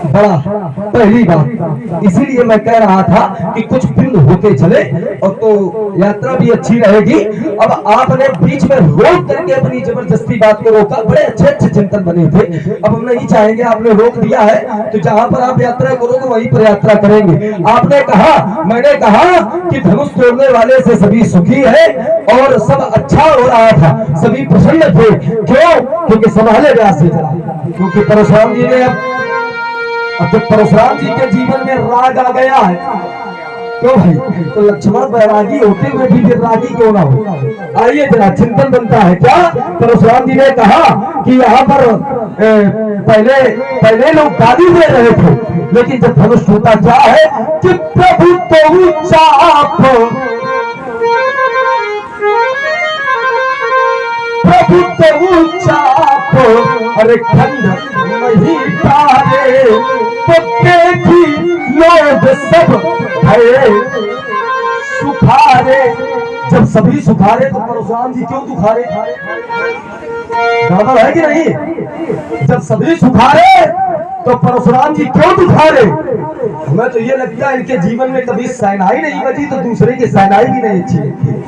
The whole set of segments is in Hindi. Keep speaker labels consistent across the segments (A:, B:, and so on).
A: बड़ा पहली बात। इसीलिए मैं कह रहा था कि कुछ बिंद होते चले और तो यात्रा भी अच्छी रहेगी। अब आपने बीच में रोक करके अपनी जबरदस्ती बात को रोका, बड़े अच्छे अच्छे चिंतन बने थे। अब हम नहीं चाहेंगे, आपने रोक दिया है तो जहां पर आप यात्रा करोगे वहीं पर यात्रा करेंगे। आपने कहा, मैंने कहा कि धनुष तोड़ने वाले से सभी सुखी है और सब अच्छा हो रहा था, सभी प्रसन्न थे। क्यों? क्योंकि संभाले व्यास से चला, क्योंकि परशुराम जी ने अब जब परशुराम जी के जीवन में राग आ गया है, क्यों भाई? तो लक्ष्मण बैरागी होते हुए भी फिर रागी क्यों ना हो? आइए जरा चिंतन बनता है क्या? परशुराम जी ने कहा कि यहाँ पर पहले लोग गाली दे रहे थे, लेकिन जब धनुष टूटा क्या है कि प्रभु तो चाप, प्रभु तो चाप, अरे खंड नहीं तारे, तो देखी लोग सब भये सुखारे। जब सभी सुखारे तो परशुराम जी क्यों दुखारे? गड़बड़ है कि नहीं? जब सभी सुखारे तो परशुराम जी क्यों दुखारे? हमें तो ये लगता है इनके जीवन में कभी सहनाई नहीं बची तो दूसरे की सहनाई भी नहीं अच्छी लगती।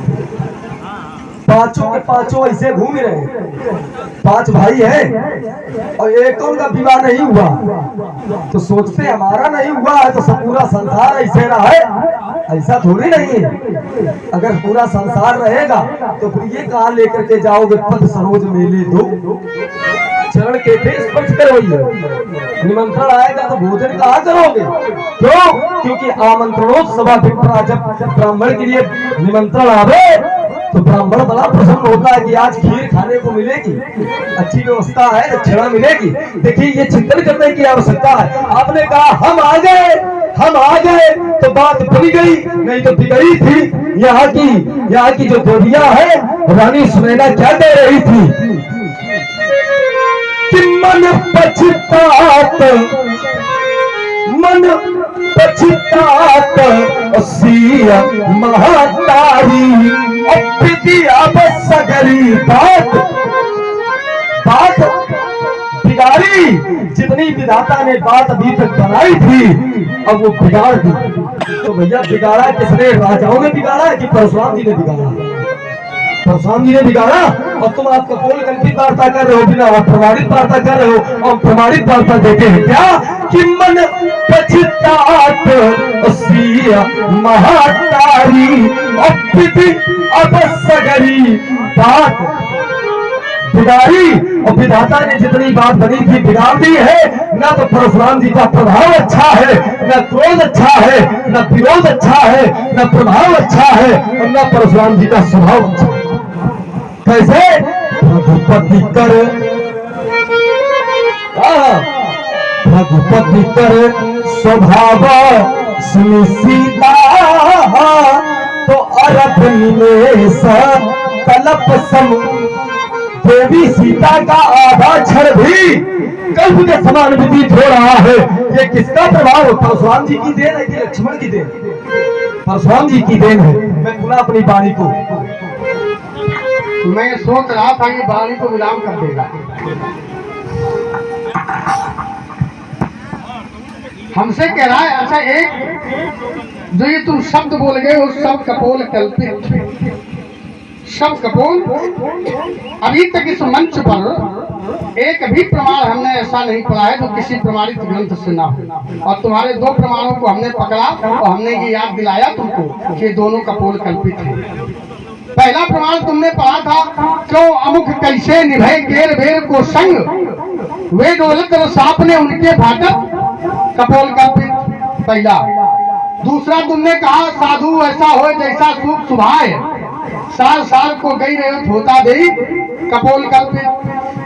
A: पांचों के पांचों ऐसे घूम रहे, पांच भाई हैं और एक का विवाह नहीं हुआ, तो सोचते हमारा नहीं हुआ है तो सब पूरा संसार ऐसे रहा है। ऐसा थोड़ी नहीं है। अगर पूरा संसार रहेगा तो फिर ये कहाँ लेकर के जाओगे? पद सरोज मेले दो चरण के थे स्पर्श करवाइए, निमंत्रण आएगा तो भोजन कहाँ करोगे? क्यों? क्योंकि आमंत्रणोत्सव विप्रा, जब ब्राह्मण के लिए निमंत्रण आवे तो ब्राह्मण बड़ा प्रसन्न होता है कि आज खीर खाने को मिलेगी, अच्छी व्यवस्था है, दक्षिणा मिलेगी। देखिए ये चिंतन करने की आवश्यकता है। आपने कहा हम आ गए तो बात बनी गई, नहीं तो बिगड़ी थी। यहाँ की जो देविया है रानी सुनैना क्या कह रही थी कि मन पछतात सिया महातारी सगरी बात बिगाड़ी। जितनी विधाता ने बात अभी तक बनाई थी अब वो बिगाड़ दी। तो भैया बिगाड़ा किसने? राजाओं ने बिगाड़ा कि परशुराम जी ने बिगाड़ा? परशुराम जी ने बिगाड़ा। और तुम आप कपोल कल्पित वार्ता कर रहे हो, बिना प्रमाणित वार्ता कर रहे हो। और प्रमाणित वार्ता देते हैं क्या कि मन पछतात महातारी अब सगरी बात बिगाड़ी। और विधाता ने जितनी बात बनी थी बिगाड़ दी है। ना तो परशुराम जी का प्रभाव अच्छा है, न क्रोध अच्छा है, न विरोध अच्छा है, न प्रभाव अच्छा है, और न परशुराम जी का स्वभाव अच्छा है। कैसे? रघुपति कर स्वभाव सुनीता, तो अरब निमेश तलप सम। देवी सीता का आधा क्षण भी कल्प के समान व्यतीत हो रहा है। ये किसका प्रभाव? परशुराम जी की देन है कि लक्ष्मण की देन? परशुराम जी की देन है। मैं पुनः अपनी वाणी को,
B: मैं सोच रहा था कि वाणी को विराम कर देगा। हमसे कह रहा है अच्छा एक जो ये तुम शब्द बोल गए उस शब्द कपोल कल्पित शब्द कपोल, अभी तक इस मंच पर एक भी प्रमाण हमने ऐसा नहीं पढ़ा है जो किसी प्रमाणित ग्रंथ से ना हो। और तुम्हारे दो प्रमाणों को हमने पकड़ा और हमने ये याद दिलाया तुमको कि दोनों कपोल कल्पित है। पहला प्रमाण तुमने पढ़ा था क्यों अमुख कैसे निभे केर बेर को संग, वे डोलक साप ने उनके भाटक, कपोल कल्पित पहला। दूसरा तुमने कहा साधु ऐसा हो जैसा सुख सुभाए, साल साल को गई रहे होता दे, कपोल कल्पित।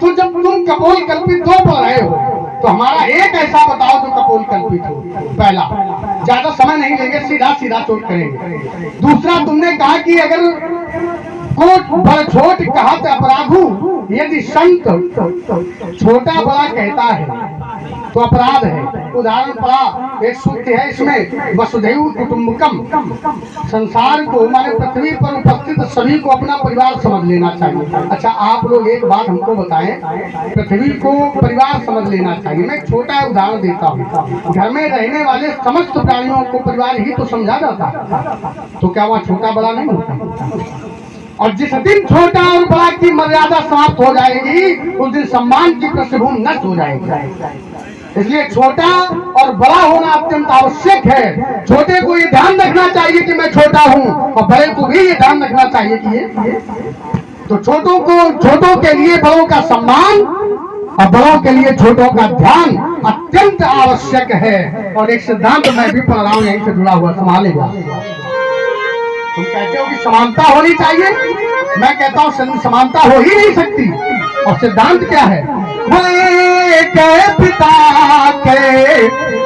B: तो जब तुम कपोल कल्पित दो पढ़ रहे हो तो हमारा एक ऐसा बताओ जो कपोल कल्पित हो। पहला, ज्यादा समय नहीं लेंगे, सीधा सीधा चोट करेंगे। दूसरा तुमने कहा कि अगर को बड़ छोट कहत अपराधु, यदि संत छोटा बड़ा कहता है तो अपराध है। उदाहरण पड़ा एक सूत्र है इसमें, वसुधैव कुटुंबकम, संसार को माने पृथ्वी पर उपस्थित सभी को अपना परिवार समझ लेना चाहिए। अच्छा आप लोग एक बात हमको बताएं, पृथ्वी को परिवार समझ लेना चाहिए। मैं एक छोटा उदाहरण देता हूँ। घर में रहने वाले समस्त प्राणियों को परिवार ही तो समझा जाता है, तो क्या वहाँ छोटा बड़ा नहीं होता? और जिस दिन छोटा और बड़ा की मर्यादा समाप्त हो जाएगी, उस दिन सम्मान की पृष्ठभूमि नष्ट हो जाएगी। इसलिए छोटा और बड़ा होना अत्यंत आवश्यक है। छोटे को ये ध्यान रखना चाहिए कि मैं छोटा हूँ, और बड़े को भी ये ध्यान रखना चाहिए कि ये तो छोटों के लिए बड़ों का सम्मान और बड़ों के लिए छोटों का ध्यान अत्यंत आवश्यक है। और एक सिद्धांत मैं भी पढ़ रहा हूँ, यहीं से जुड़ा हुआ, संभालेगा। तुम कहते हो कि समानता होनी चाहिए, मैं कहता हूँ समानता हो ही नहीं सकती। और सिद्धांत क्या है? के पिता के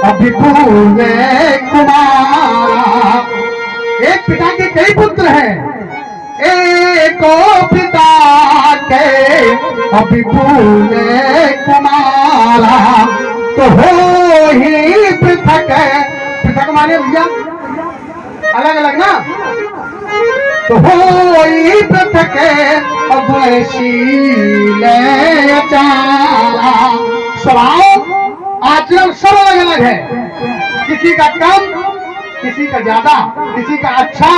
B: अभिभूले कुमार, एक पिता के कई पुत्र हैं, एक पिता के अभिभूले कुमारा, तो हो ही पृथक। पृथक माने भैया अलग अलग ना, तो हो ही पृथक गुणशील चारा। स्वभाव आचरण सब अलग अलग है, किसी का कम, किसी का ज्यादा, किसी का अच्छा,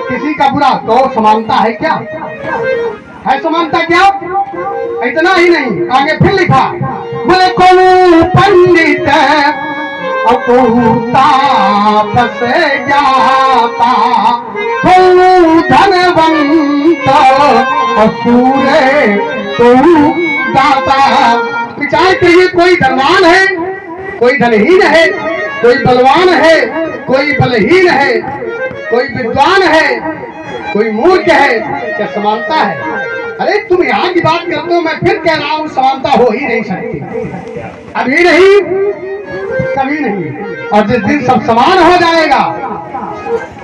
B: किसी का बुरा। तो समानता है क्या? है समानता क्या? इतना ही नहीं, आगे फिर लिखा, बोले को पंडित तापस जाता, धनवंत असुरे तो दाता। विचार करिए, कोई धनवान है, कोई धनहीन है, कोई बलवान है, कोई बलहीन है, कोई विद्वान है, कोई मूर्ख है। क्या समानता है? अरे तुम यहाँ की बात करते हो, मैं फिर कह रहा हूँ समानता हो ही नहीं सकती, अभी नहीं कभी नहीं। और जिस दिन सब समान हो जाएगा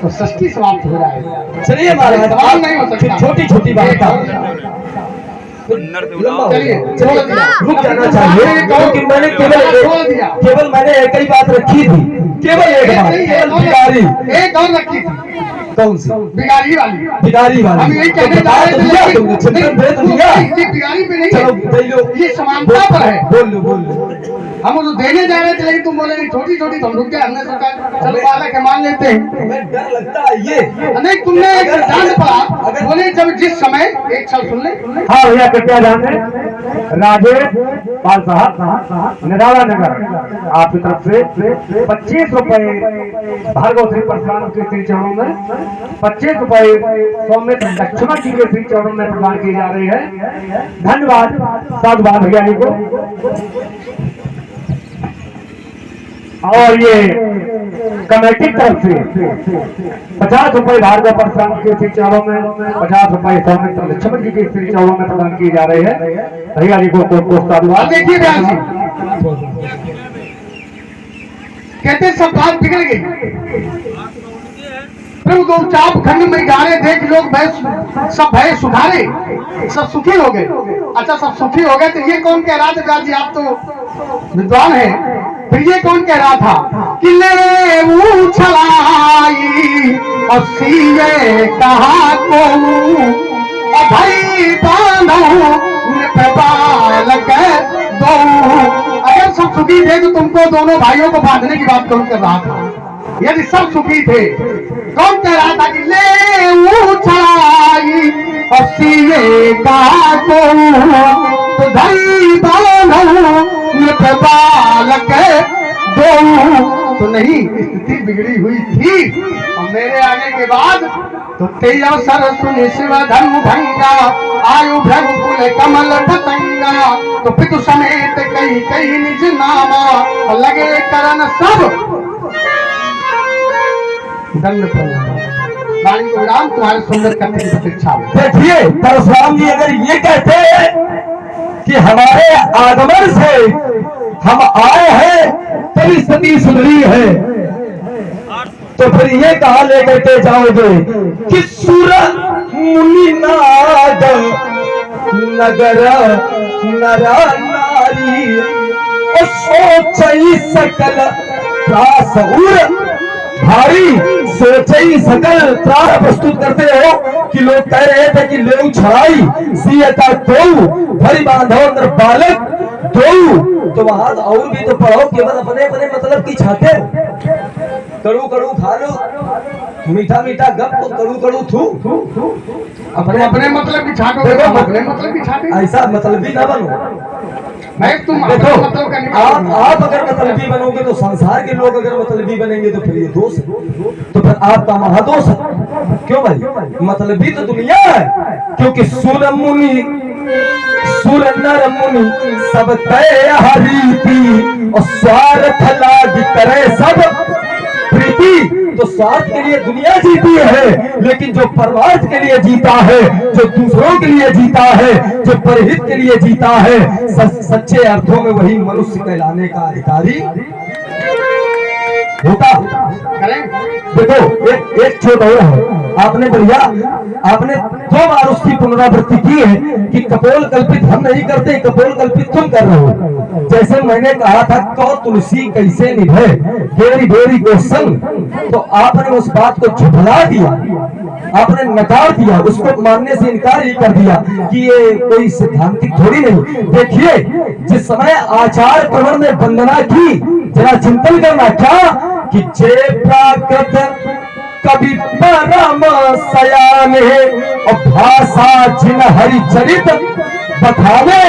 B: तो सृष्टि समाप्त हो जाएगी।
A: चलिए महाराज,
B: समान नहीं हो सकता।
A: छोटी छोटी बात
B: चलिए
A: रुक जाना चाहिए, क्योंकि मैंने केवल मैंने एक ही बात रखी थी, केवल एक बात, केवल बिगारी
B: एक और रखी थी।
A: कौन सी?
B: बिगारी वाली।
A: बिगारी वाली
B: हम यही कहने जा रहे थे, बिगारी पे नहीं,
A: चलो
B: ये समानता पर है।
A: बोल लो
B: हम उसको देने जा रहे थे, लेकिन तुम बोले नहीं, छोटी छोटी हम रुक गए। हमने सोचा चलो बालक है मान लेते हैं।
A: हमें डर लगता है ये
B: नहीं, तुमने एक सिद्धांत पढ़ा, बोले जब जिस समय, एक शब्द सुन ले।
C: हाँ भैया, कृपया ध्यान दें। राजेश पाल साहब, निराला नगर, आपकी तरफ से 25 रुपए भार्गव श्री परशुराम के श्री चरणों में, 25 रुपए सौम्य लक्ष्मण जी के श्री चरणों में प्रदान की जा रही है। धन्यवाद साधुवाद भैया जी को। और ये कमेटी की तरफ से 50 रुपए भार्गव परशुराम के श्री चरणों में, 50 रुपए सौम्य लक्ष्मण जी के श्री चरणों में प्रदान किए जा रहे हैं। भैया जी को साधुवाद।
B: देखिए बयान जी कहते सब बात बिगड़ गई। प्रभु दो चाप खंड में गारे देख लोग सब भय सुधारे, सब सुखी हो गए। अच्छा सब सुखी हो गए, तो ये कौन कह रहा था जी? आप तो विद्वान हैं। फिर ये कौन कह रहा था कि ले उछलाई और सीए कहा को भाई बांधो बालक दो। अगर सब सुखी थे तो तुमको दोनों भाइयों को बांधने की बात कौन कर रहा था? यदि सब सुखी थे, कौन कह रहा था कि ले उछलाई और सीए कहा को तो भाई बांधो बालक दो। तो नहीं, स्थिति बिगड़ी हुई थी। और मेरे आने के बाद तो तेज अवसर सुनि शिव धर्म भंगा, आयु भ्रगुकुल कमल पतंगा। तो पितु समेत कई कई निज नामा, और लगे करन सब दंड प्रणाम। वाणी को विराम, तुम्हारे सुंदर करने की प्रतीक्षा में।
A: देखिए परशुराम जी अगर ये कहते कि हमारे आगमन से हम आए हैं तभी स्थिति सुधरी है, तो फिर ये कहा लेकर के जाओगे कि सुर मुनि नाद नगर नरा नारी और सोचई सकल त्रास उर भारी सोचई सकल त्रास प्रस्तुत करते हो कि लोग कह रहे थे कि लेऊ छड़ाई सियता दो भरी बांधो अंदर बालक दो, तो वहां और भी तो पढ़ो, केवल अपने अपने मतलब की छाते कड़ू कड़ू खा लो, मीठा मीठा गप तो कड़ू कड़ू थू
B: अपने अपने मतलब की छाटो,
A: देखो
B: अपने मतलब की छाटे,
A: ऐसा मतलबी ना बनो।
B: मैं तुम
A: देखो
B: मतलब का
A: आप अगर मतलबी बनोगे तो संसार के लोग अगर मतलबी बनेंगे तो फिर ये दोष है, तो फिर आपका महादोष है। क्यों भाई? मतलबी तो दुनिया है, क्योंकि सुर मुनि सुर नर मुनि सब तय हरीति और स्वार्थ लाग करे सब प्रीति। तो स्वार्थ के लिए दुनिया जीती है, लेकिन जो परमार्थ के लिए जीता है, जो दूसरों के लिए जीता है, जो परहित के लिए जीता है, सच्चे अर्थों में वही मनुष्य कहलाने का अधिकारी होता। देखो एक छोटा और है, आपने बढ़िया आपने 2 बार उसकी पुनरावृत्ति की है कि कपोल कल्पित हम नहीं करते, कपोल कल्पित तुम कर रहे हो। जैसे मैंने कहा था कौ तुलसी कैसे निभे बेरी बेरी को संग, तो आपने उस बात को झुठला दिया, आपने नकार दिया, उसको मानने से इनकार ही कर दिया कि ये कोई सिद्धांतिक थोड़ी नहीं। देखिए जिस समय आचार प्रवण ने वंदना की, जरा चिंतन करना क्या कि जय प्राकृत कवि परम सयान है और भाषा जिन हरि चरित बखाने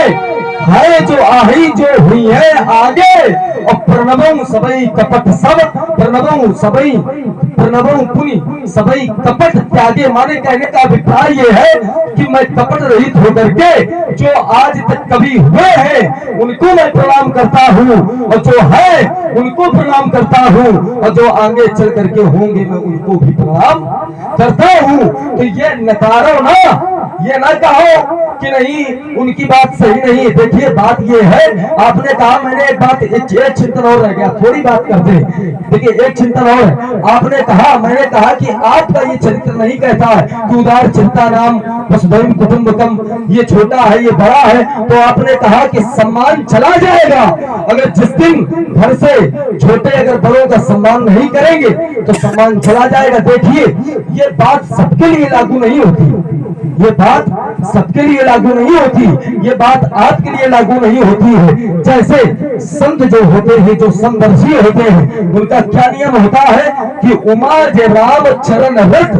A: है, जो आही जो हुई है आगे और प्रणवों सबई कपट सब प्रणवों सबई प्रणवों पुनि सबई कपट त्यागे। माने कहने का अभिप्राय ये है कि मैं कपट रहित होकर के जो आज तक कवि हुए हैं उनको मैं प्रणाम करता हूँ, और जो है उनको प्रणाम करता हूँ, और जो आगे चल करके होंगे मैं उनको भी प्रणाम करता हूँ। तो ये नकारो ना, ये ना कहो कि नहीं उनकी बात सही नहीं। देखिए बात ये है, आपने कहा, मैंने एक बात एक चिंतन और रह गया, थोड़ी बात करते। देखिए एक चिंतन और, आपने कहा, मैंने कहा कि आपका ये चरित्र नहीं कहता है कि उदार चिंता नाम वसुधैव कुटुंबकम, ये छोटा है ये बड़ा है, तो आपने कहा कि सम्मान चला जाएगा अगर जिस दिन घर से छोटे अगर बड़ों का सम्मान नहीं करेंगे तो सम्मान चला जाएगा। देखिए ये बात सबके लिए लागू नहीं होती, ये बात सबके लिए लागू नहीं होती, ये बात आपके लिए लागू नहीं होती है। जैसे संत जो होते हैं, जो समदर्शी होते हैं, उनका क्या नियम होता है कि उमा जे राम चरण रत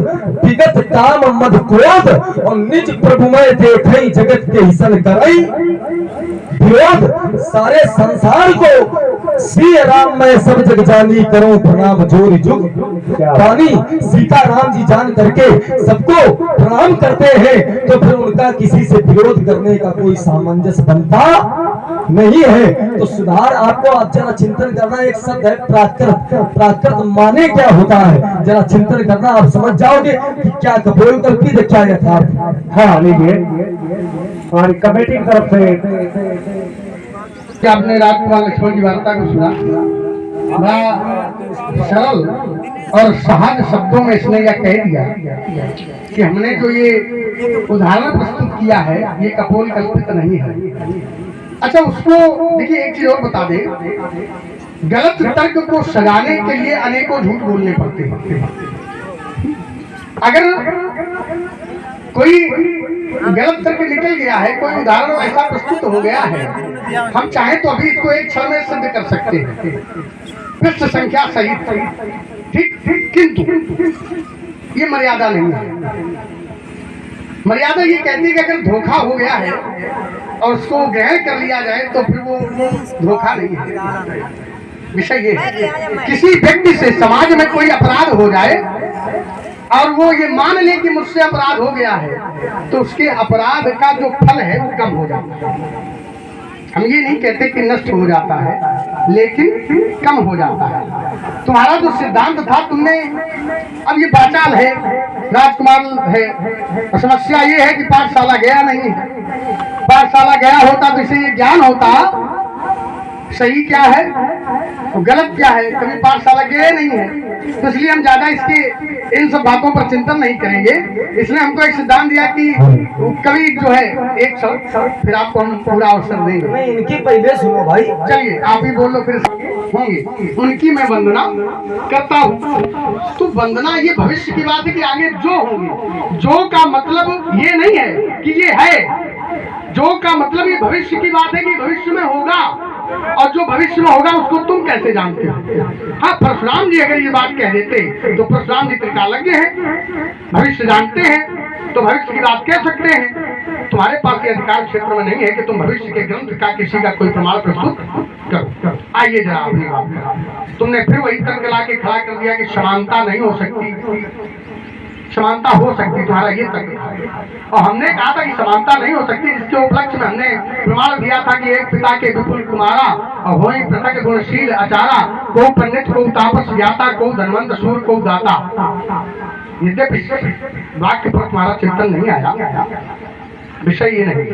A: विगत काम मद क्रोध और निज प्रभुमय देखई जगत के हिसन करई विरोध। सारे संसार को श्री राम मैं सब जग जानी करूं प्रणाम जोर जुग पानी। सीता राम जी जान करके सबको प्रणाम करते हैं, तो फिर उनका किसी से विरोध करने का कोई सामंजस्य बनता नहीं है। तो सुधार आपको आप जरा चिंतन करना, एक शब्द है प्राकृत। प्राकृत माने क्या होता है, जरा चिंतन करना, आप समझ जाओगे कि क्या कपोल कल्पित है क्या यथार्थ।
C: हाँ लीजिए हमारी कमेटी की तरफ से
B: क्या आपने राजकुमार लक्ष्मण की वार्ता को सुना? बड़ा सरल और सहज शब्दों में इसने यह कह दिया कि हमने जो ये उदाहरण प्रस्तुत किया है ये कपोल कल्पित नहीं है। अच्छा उसको देखिए एक चीज और बता दे, गलत तर्क को सजाने के लिए अनेकों झूठ बोलने पड़ते हैं। अगर कोई गलत तर्क निकल गया है, कोई उदाहरण ऐसा प्रस्तुत हो गया है, हम चाहें तो अभी इसको एक क्षण में सिद्ध कर सकते हैं, पृष्ठ संख्या सहित, ठीक, किंतु ये मर्यादा नहीं है। मर्यादा ये कहती है कि अगर धोखा हो गया है और उसको ग्रहण कर लिया जाए तो फिर वो धोखा नहीं है। विषय ये है किसी व्यक्ति से समाज में कोई अपराध हो जाए और वो ये मान ले कि मुझसे अपराध हो गया है, तो उसके अपराध का जो फल है वो कम हो जाता है। हम ये नहीं कहते कि नष्ट हो जाता है, लेकिन कम हो जाता है। तुम्हारा जो सिद्धांत था, तुमने अब ये बाचाल है, राजकुमार है, समस्या ये है कि पाठशाला गया नहीं है। पाठशाला गया होता तो इसे ये ज्ञान होता सही क्या है और गलत क्या है, कभी पाठशाला गए नहीं है, तो इसलिए हम ज्यादा इसके इन सब बातों पर चिंतन नहीं करेंगे। इसने हमको एक सिद्धांत दिया कि कभी जो है एक शब्द फिर आपको हम पूरा अवसर देंगे।
A: नहीं, इनकी पहले सुनो भाई।
B: चलिए आप ही बोल लो फिर होंगे। उनकी मैं वंदना करता हूँ। तो वंदना ये भविष्य की बात है कि आगे जो होंगे। जो का मतलब ये नहीं है कि ये है, जो का मतलब ये भविष्य की बात है कि भविष्य में होगा, और जो भविष्य में होगा उसको तुम कैसे जानते हो। हाँ, परशुराम जी अगर ये बात कह देते तो परशुराम जी त्रिकालज्ञ हैं, भविष्य जानते हैं, तो भविष्य की बात कह सकते हैं। तुम्हारे पास ये अधिकार क्षेत्र में नहीं है कि तुम भविष्य के ग्रंथ का किसी का कोई प्रमाण प्रस्तुत करो। आइए जरा अपनी बात। तुमने फिर वही तर्क ला के खड़ा कर दिया कि समानता नहीं हो सकती, समानता हो सकती, तुम्हारा ये तर्क था। और हमने कहा था कि समानता नहीं हो सकती, जिसके उपलक्ष्य में हमने प्रमाण दिया था कि एक पिता के विपुल कुमारा और वही पृथक गुणशील आचारा, को पंडित को तापस ज्ञाता, को धनवंत सूर को दाता। यद्यपि वाक्य पर तुम्हारा चिंतन नहीं आया, विषय ये नहीं।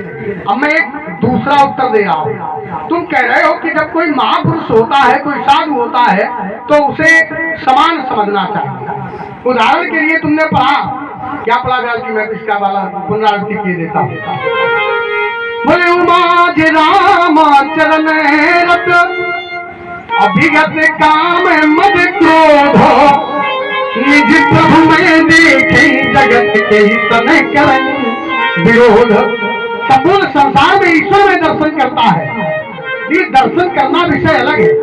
B: अब मैं एक दूसरा उत्तर दे रहा हूँ। तुम कह रहे हो कि जब कोई महापुरुष होता है, कोई साधु होता है, तो उसे समान समझना चाहिए। उदाहरण के लिए तुमने पढ़ा, क्या पढ़ा व्यास जी, मैं इसका वाला पुनरावृत्ति किए देता हूँ। बोले उमाज राम चरण रत अभिगत काम मद क्रोध, निज प्रभु में देखे जगत के सन करन विरोध। संपूर्ण संसार में ईश्वर में दर्शन करता है। ये दर्शन करना विषय अलग है,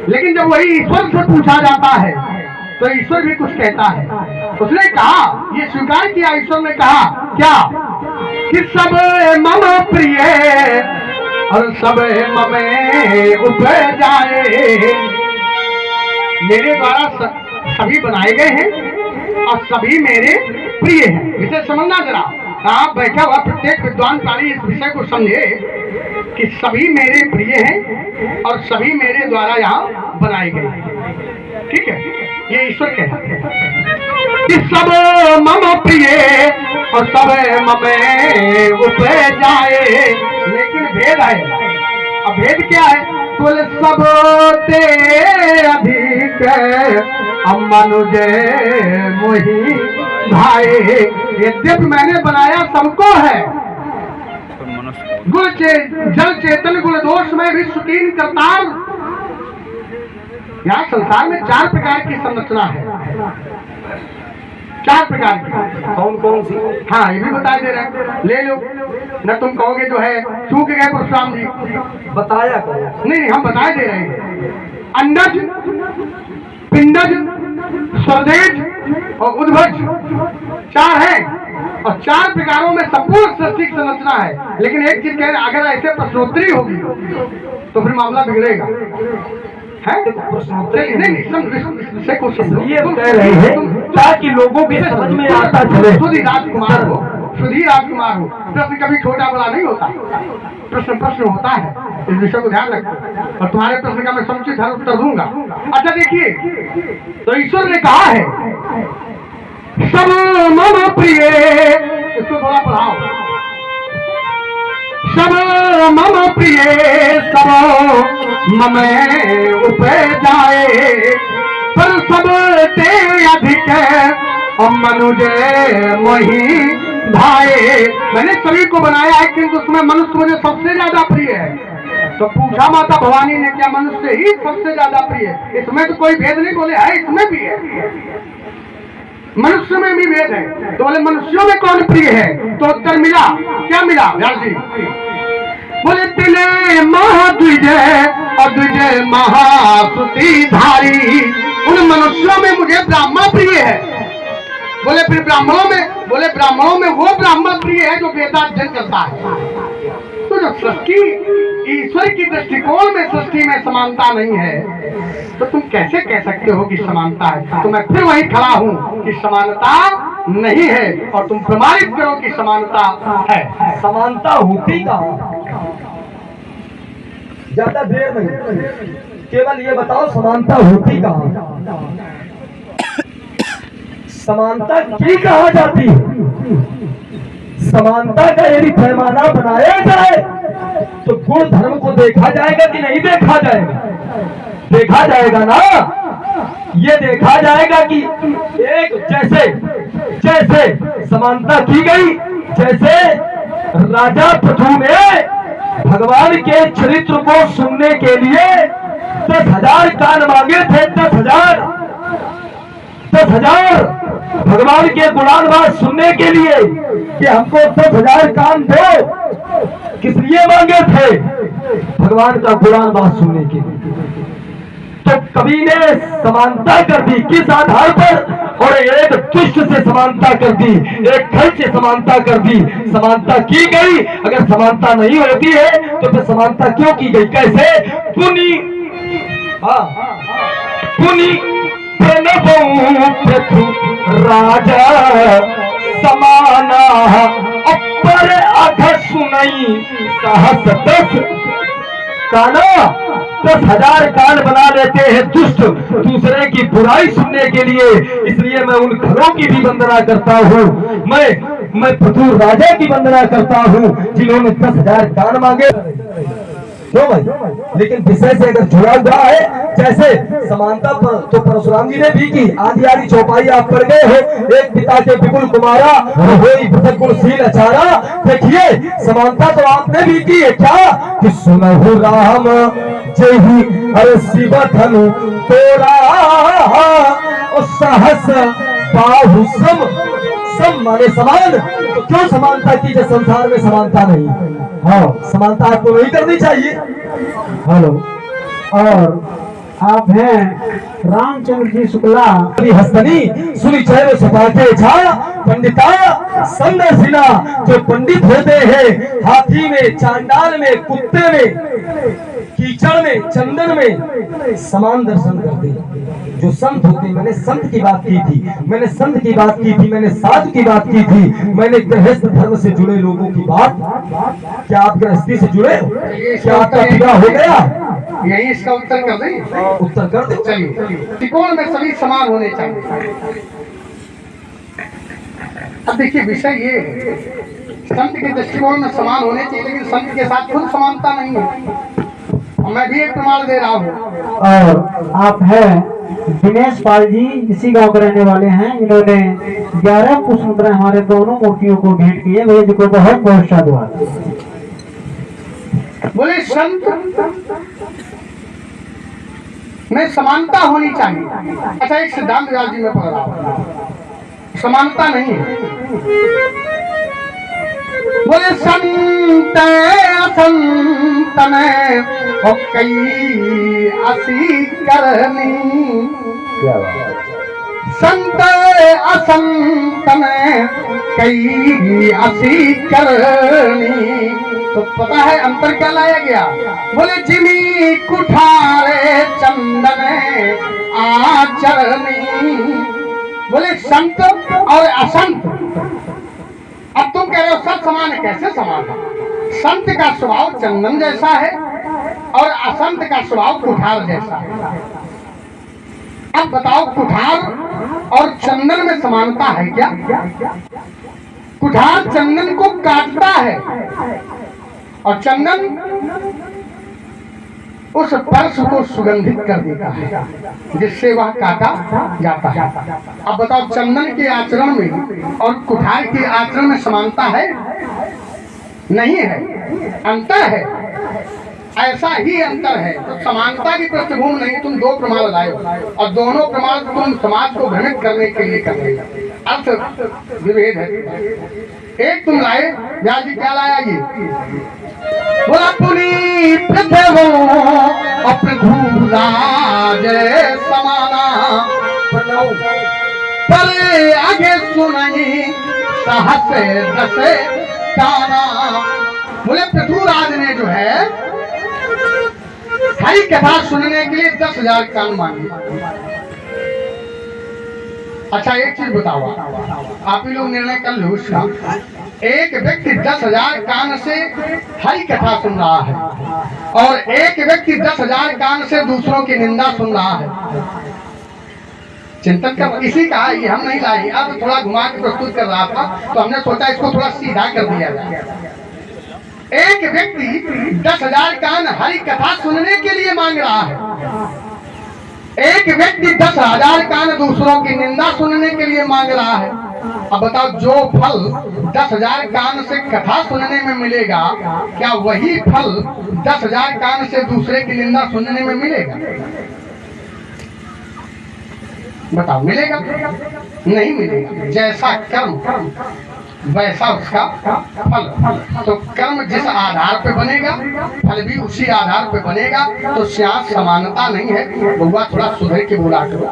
B: लेकिन जब वही ईश्वर से पूछा जाता है तो ईश्वर भी कुछ कहता है। उसने कहा, ये स्वीकार किया ईश्वर ने कहा क्या कि सब मम प्रिय और सब ममे उपजाए। मेरे द्वारा सभी बनाए गए हैं और सभी मेरे प्रिय हैं। इसे समझना जरा। आप बैठा हुआ प्रत्येक विद्वान प्राणी इस विषय को समझे कि सभी मेरे प्रिय हैं और सभी मेरे द्वारा यहाँ बनाए गए हैं। ठीक है, ये ईश्वर कहता है कि सब मम प्रिय और सब ममे उपजाए। लेकिन भेद है। अब भेद क्या है? बोले सब ते अधिक मनुज मोहि भाई। यद्यपि मैंने बनाया सबको है, गुण जल चेतन गुण दोष में विश्व तीन करतार। यहाँ संसार में 4 प्रकार की संरचना है, 4 प्रकार की।
A: कौन कौन सी?
B: हाँ, ये भी बता दे रहे हैं, ले लो न। तुम कहोगे जो है चूक गए परशुराम जी,
A: बताया करो।
B: नहीं, हम बता दे रहे हैं। अंडज, पिंडज, स्वरदेज और उद्भज 4 हैं, और 4 प्रकारों में संपूर्ण सृष्टि की संरचना है। लेकिन एक चीज कह रहे, अगर ऐसे प्रश्नोत्तरी होगी तो फिर मामला बिगड़ेगा। है नहीं,
A: ये कह रहे हैं ताकि लोगों की समझ में आता चले।
B: सुधी राजकुमार हो, सुधी राजकुमार हो, प्रश्न कभी छोटा बड़ा नहीं होता, प्रश्न प्रश्न होता है। इस विषय को ध्यान रखो और तुम्हारे प्रश्न का मैं समुचित हर उत्तर दूंगा। अच्छा देखिए, तो ईश्वर ने कहा है सब मम प्रिय, इसको थोड़ा पढ़ाओ। सब मम प्रिय सब ममे उपजाए, पर सब ते अधिक मनुज मोहि भाई। मैंने सभी को बनाया है, किंतु उसमें मनुष्य मुझे सबसे ज्यादा प्रिय है। तो पूछा माता भवानी ने, क्या मनुष्य ही सबसे ज्यादा प्रिय है? इसमें तो कोई भेद नहीं। बोले है, इसमें भी है, मनुष्य में भी भेद है। तो बोले मनुष्यों में कौन प्रिय है? तो उत्तर मिला, क्या मिला व्यास जी? बोले तिले महाद्विज और द्विज महासुति धारी। उन मनुष्यों में मुझे ब्राह्मण प्रिय है। बोले फिर ब्राह्मणों में? बोले ब्राह्मणों में वो ब्राह्मण प्रिय है जो वेदाध्ययन करता है। तो जो सृष्टि ईश्वर की दृष्टिकोण में सृष्टि में समानता नहीं है, तो तुम कैसे कह सकते हो कि समानता है? तो मैं फिर वही खड़ा हूँ कि समानता नहीं है, और तुम प्रमाणित करो कि समानता है।
A: समानता होती कहाँ? ज्यादा देर नहीं, केवल ये बताओ समानता होती कहाँ? समानता की कहा जाती है? समानता का यदि पैमाना बनाया जाए तो गुण धर्म को देखा जाएगा कि नहीं देखा जाएगा? देखा जाएगा ना। ये देखा जाएगा कि एक जैसे जैसे समानता की गई, जैसे राजा पृथु ने भगवान के चरित्र को सुनने के लिए 10,000 कान मांगे थे। 10,000 भगवान के गुणानुवाद सुनने के लिए कि हमको 10,000 कान दो। किस लिए मांगे थे? भगवान का गुणानुवाद सुनने के लिए। तो कवि ने समानता कर दी किस आधार पर? और एक दुष्ट से समानता कर दी, एक खर्च से समानता कर दी। समानता की गई। अगर समानता नहीं होती है तो फिर समानता क्यों की गई? कैसे? पुनि पृथु राजा समाना अपर अघ सुनई सहस 10 काना। 10,000 कान बना लेते हैं दुष्ट दूसरे की बुराई सुनने के लिए। इसलिए मैं उन घरों की भी वंदना करता हूँ। मैं पृथु राजा की वंदना करता हूँ जिन्होंने 10,000 कान मांगे। क्यों भाई? लेकिन विषय से अगर जुड़ा हुआ है, जैसे समानता पर तो परशुराम जी ने भी की। आदि आदि चौपाई आप पढ़ गए हो। एक पिता के विपुल कुमारा होई पृथक गुणशील अचारा। देखिए समानता तो आपने भी की है क्या? कि सुनहु राम जही अरे शिव धनु तोरा सहस बाहु सम माने समान। तो क्यों समानता की जब संसार में समानता नहीं? हाँ, समानता आपको नहीं करनी चाहिए।
D: हेलो, और आप हैं रामचंद्र जी शुक्ला।
A: हस्तनी सुनी चैव सपाटे छा पंडिता संदर्शिना। जो पंडित होते हैं हाथी में, चांडाल में, कुत्ते में, कीचड़ में, चंदन में समान दर्शन करते हैं। जो संत होते हैं, मैंने संत की बात की थी, मैंने संत की बात की थी, मैंने साधु की बात की थी, मैंने गृहस्थ धर्म से जुड़े लोगों की बात। क्या आप गृहस्थी से जुड़े? क्या आपका विवाह हो गया?
B: यही इसका उत्तर कर दें।
A: उत्तर कर दो।
B: चलिए, त्रिकोण में सभी समान होने चाहिए। अब देखिए विषय ये है, संत के दृष्टिकोण में समान होने चाहिए, लेकिन संत के साथ खुद समानता नहीं है। मैं भी एक प्रमाण दे रहा हूँ।
D: और आप हैं दिनेश पाल जी, इसी गांव के रहने वाले हैं। इन्होंने 11 पुष्प मुद्राएं हमारे दोनों मूर्तियों को भेंट की है। भैया जी को बहुत बहुत साधुवाद।
B: बोले संत में समानता होनी चाहिए। अच्छा, एक सिद्धांत व्यास जी में पढ़ रहा हूं, समानता नहीं है। बोले संत असंत में और कई असी करनी। संत असंत में कई असी करनी। तो पता है अंतर क्या लाया गया? बोले जिमी कुठारे चंदन आचरणी। बोले संत और असंत। अब तुम कह रहे हो सब समान है, कैसे समान है? संत का स्वभाव चंदन जैसा है और असंत का स्वभाव कुठार जैसा है। अब बताओ, कुठार और चंदन में समानता है क्या? कुठार चंदन को काटता है और चंदन उस पर्श को सुगंधित कर देता है जिससे वह काटा जाता है। अब बताओ, चंदन के आचरण में और कुठार के आचरण में समानता है? नहीं है, अंतर है। ऐसा ही अंतर है। तो समानता की पृष्ठभूमि नहीं, तुम दो प्रमाण लाए और दोनों प्रमाण तुम समाज को भ्रमित करने के लिए कर रहे हो। अर्थ विभेद है। एक तुम लाए, व्यास जी क्या लाया? ये बोला पुनी पृथ्वी और पृथु राज समाना पर आगे सुनई सहस दस काना। बोले पृथुराज ने जो है हरी कथा सुनने के लिए 10,000 कान मांगे। अच्छा, एक चीज बताओ, आप ही लोग निर्णय कर लो उसका। एक व्यक्ति 10,000 कान से हरी कथा सुन रहा है और एक व्यक्ति 10,000 कान से दूसरों की निंदा सुन रहा है। चिंतन कर, इसी कहा ये हम नहीं लाए। अब थोड़ा घुमा के प्रस्तुत कर रहा था तो हमने सोचा इसको थोड़ा सीधा कर दिया जाए। एक व्यक्ति 10,000 कान हरि कथा सुनने के लिए मांग रहा है, एक व्यक्ति 10,000 कान दूसरों की निंदा सुनने के लिए मांग रहा है। अब बताओ, जो फल 10,000 कान से कथा सुनने में मिलेगा, क्या वही फल 10,000 कान से दूसरे की निंदा सुनने में मिलेगा? बताओ, मिलेगा? नहीं मिलेगा। जैसा कर्म वैसा उसका फल। तो कर्म जिस आधार पे बनेगा, फल भी उसी आधार पे बनेगा। तो यहाँ समानता नहीं है। बउआ थोड़ा सुधर के बोला करो,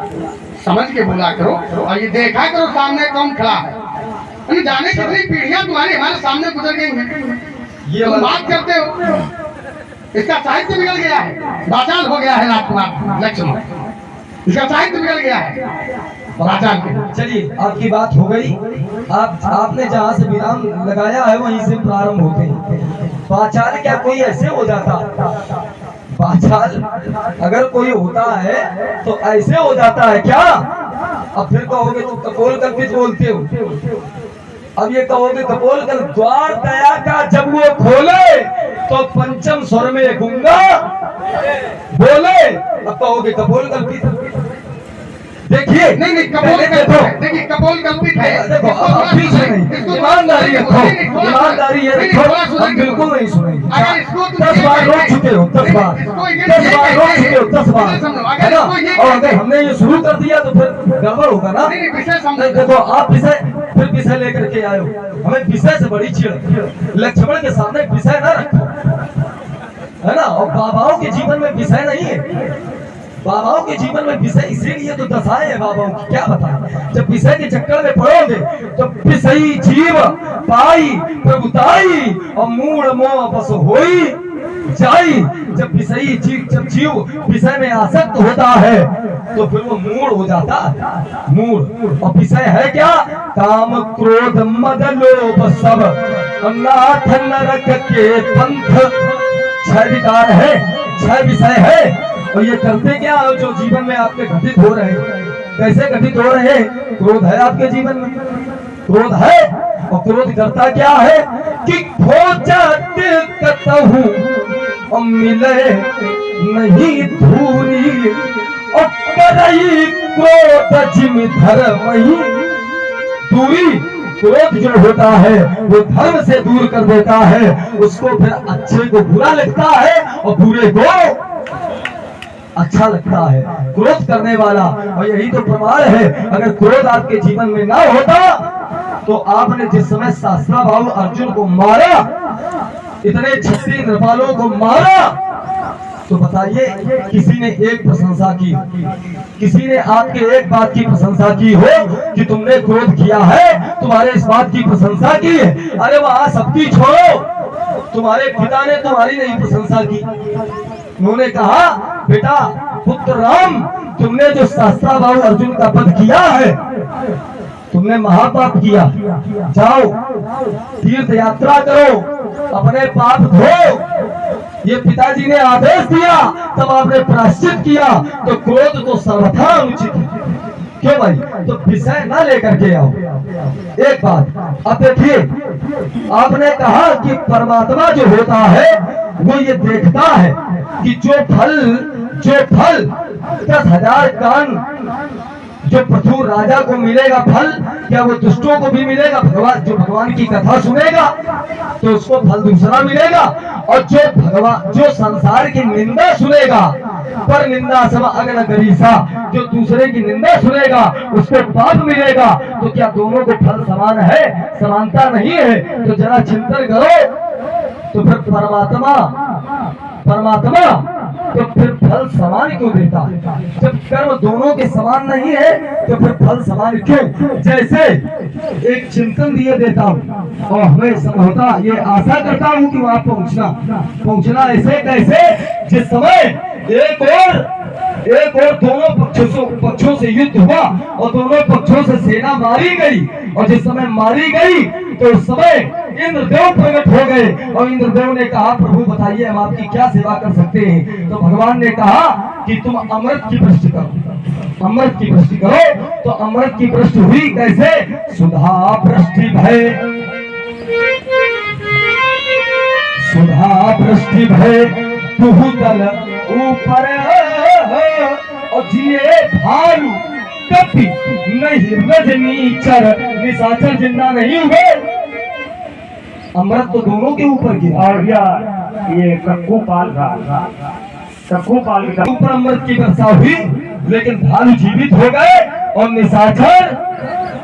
B: समझ के बोला करो, और ये देखा करो सामने कौन खड़ा है। जाने कितनी पीढ़ियां तुम्हारी हमारे सामने गुजर गई हैं, ये बात करते हो। इसका साहित्य बिगड़ गया है, बाचाल हो गया है राजकुमार लक्ष्मण, इसका साहित्य बिगड़ गया है।
A: चलिए, आपकी बात हो गई। आपने जहाँ से विराम लगाया है वहीं से प्रारंभ होते हैं। बाचाल क्या कोई ऐसे हो जाता? बाचाल अगर कोई होता है तो ऐसे हो जाता है क्या? अब फिर कहोगे तो कपोल कल्पित बोलते हो। अब ये कहोगे कपोल कल द्वार दया का जब वो खोले तो पंचम स्वर में गूंगा बोले। अब कहोगे कपोल कल्पित। देखिए,
B: नहीं कपोल कल्पित है। देखिए, कपोल कल्पित है।
A: ईमानदारी रखो, ईमानदारी ये रखो, हम बिल्कुल नहीं सुनेंगे। 10 बार रोक चुके हो, 10 बार रोक चुके हो, 10 बार, है ना? और अगर हमने ये शुरू कर दिया तो फिर गड़बड़ होगा ना। देखो, आप फिर विषय लेकर के आए हो। हमें विषय से बड़ी चिड़। लक्ष्मण के सामने विषय ना रखो, है ना? और बाबाओं के जीवन में विषय नहीं है। बाबाओं के जीवन में विषय इसीलिए तो दशाएं है बाबाओं की। क्या बताएं? जब विषय के चक्कर में पड़ोगे तो विषयी जीव पाई प्रभुताई और मूढ़ मोह बस होई जाई। जब विषयी जीव विषय में आसक्त होता है तो फिर वो मूढ़ हो जाता है, मूढ़। और विषय है क्या? काम क्रोध मद लोभ सब नाथ नरक के पंथ। 6 विकार है, 6 विषय है। और ये करते क्या हो जो जीवन में आपके घटित हो रहे हैं? कैसे घटित हो रहे हैं? क्रोध है आपके जीवन में, क्रोध है। और क्रोध करता क्या है कि खोजत कतहु और मिले नहीं धूरी और करई क्रोध जिम धर्महि दूरी। क्रोध जो होता है वो धर्म से दूर कर देता है। उसको फिर अच्छे को बुरा लगता है और बुरे को अच्छा लगता है, क्रोध करने वाला। और यही तो प्रमाण है। अगर क्रोध आपके जीवन में ना होता तो आपने जिस समय सहस्त्राबाहु अर्जुन को मारा, इतने 36 नृपालों को मारा, तो बताइए किसी ने एक प्रशंसा की, किसी ने आपके एक बात की प्रशंसा की हो कि तुमने क्रोध किया है, तुम्हारे इस बात की प्रशंसा की है? अरे वहां सबकी छोड़ो, तुम्हारे पिता ने तुम्हारी नहीं प्रशंसा की। उन्होंने कहा, बेटा पुत्र राम, तुमने जो सहस्त्राबाहु अर्जुन का वध किया है, तुमने महापाप किया। जाओ तीर्थ यात्रा करो, अपने पाप धो। ये पिताजी ने आदेश दिया, तब आपने प्रायश्चित किया। तो क्रोध तो सर्वथा अनुचित है। क्यों भाई? तो विषय ना लेकर के आओ। एक बात अब देखिए, आपने कहा कि परमात्मा जो होता है वो ये देखता है कि जो फल 10,000 कान जो पृथु राजा को मिलेगा फल, क्या वो दुष्टों को भी मिलेगा? भगवान की कथा सुनेगा तो उसको फल दूसरा मिलेगा। और जो संसार की निंदा सुनेगा, पर निंदा सब अग्न गरीसा, जो दूसरे की निंदा सुनेगा उसको पाप मिलेगा। तो क्या दोनों को फल समान है? समानता नहीं है। तो जरा चिंतन करो। तो फिर परमात्मा तो फिर फल समान क्यों देता है? जब कर्म दोनों के समान नहीं है तो फिर फल समान क्यों? जैसे एक चिंतन दिए देता हूँ और हमें समझौता ये आशा करता हूँ कि वहां पहुंचना ऐसे कैसे, जिस समय एक और दोनों पक्षों से युद्ध हुआ और दोनों पक्षों से सेना मारी गई। और जिस समय मारी गई तो उस समय इंद्रदेव प्रकट हो गए और इंद्रदेव ने कहा, प्रभु बताइए हम आपकी क्या सेवा कर सकते हैं? तो भगवान ने कहा कि तुम अमृत की वृष्टि करो, अमृत की वृष्टि करो। तो अमृत की वृष्टि हुई कैसे? सुधा वृष्टि भय सुधा वृष्टि भय तुहु तल ऊपर और जिए भालू कपि नहीं रजनीचर निशाचर जिंदा नहीं हुए। अमृत तो दोनों के ऊपर गिरा
C: और भैया ये कक्कू पाल था, कक्कू पाल के
A: ऊपर अमृत की वर्षा हुई, लेकिन भालू जीवित हो गए और निशाचर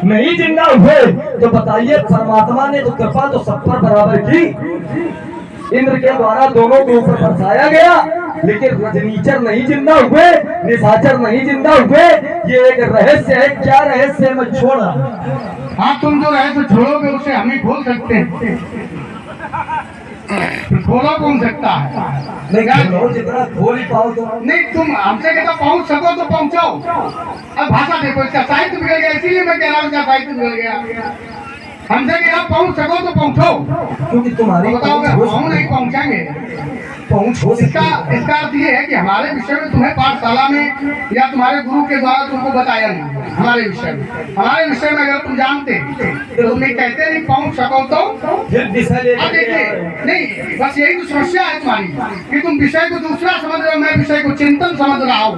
A: नहीं जिंदा हुए। तो बताइए परमात्मा ने तो कृपा तो सब पर बराबर की, इंद्र के द्वारा दोनों के ऊपर बरसाया गया, लेकिन रजनीचर नहीं जिंदा हुए, निशाचर नहीं जिंदा हुए। ये एक रहस्य है, क्या रहस्य मैं छोड़ रहा हूं।
B: हाँ, तुम जो रहस्य छोड़ोगे उसे हम ही खोल सकते हैं, खोला कौन सकता है?
A: नहीं जितना खोल ही पाओ तो
B: नहीं, तुम हमसे कहता पहुंच सको तो पहुंचाओ। अब भाषा देखो, इसका साहित्य बिगड़ गया, इसीलिए मैं कह रहा हूँ इसका साहित्य बिगड़ गया। हमसे कहा पहुंच सको तो पहुंचो,
A: क्योंकि तुम्हारी
B: बताओगे हम नहीं पहुंचाएंगे।
A: पहुंच हो
B: इसका अर्थ ये है कि हमारे विषय में तुम्हें पाठशाला में या तुम्हारे गुरु के द्वारा तुमको बताया नहीं। हमारे विषय में अगर तुम जानते तो तुम नहीं कहते नहीं पहुंच सको तो
A: फिर विषय ले
B: अब देखिए, नहीं बस यही तो समस्या है तुम्हारी कि तुम विषय को दूसरा समझ रहे हो, मैं विषय को चिंतन समझ रहा हूँ।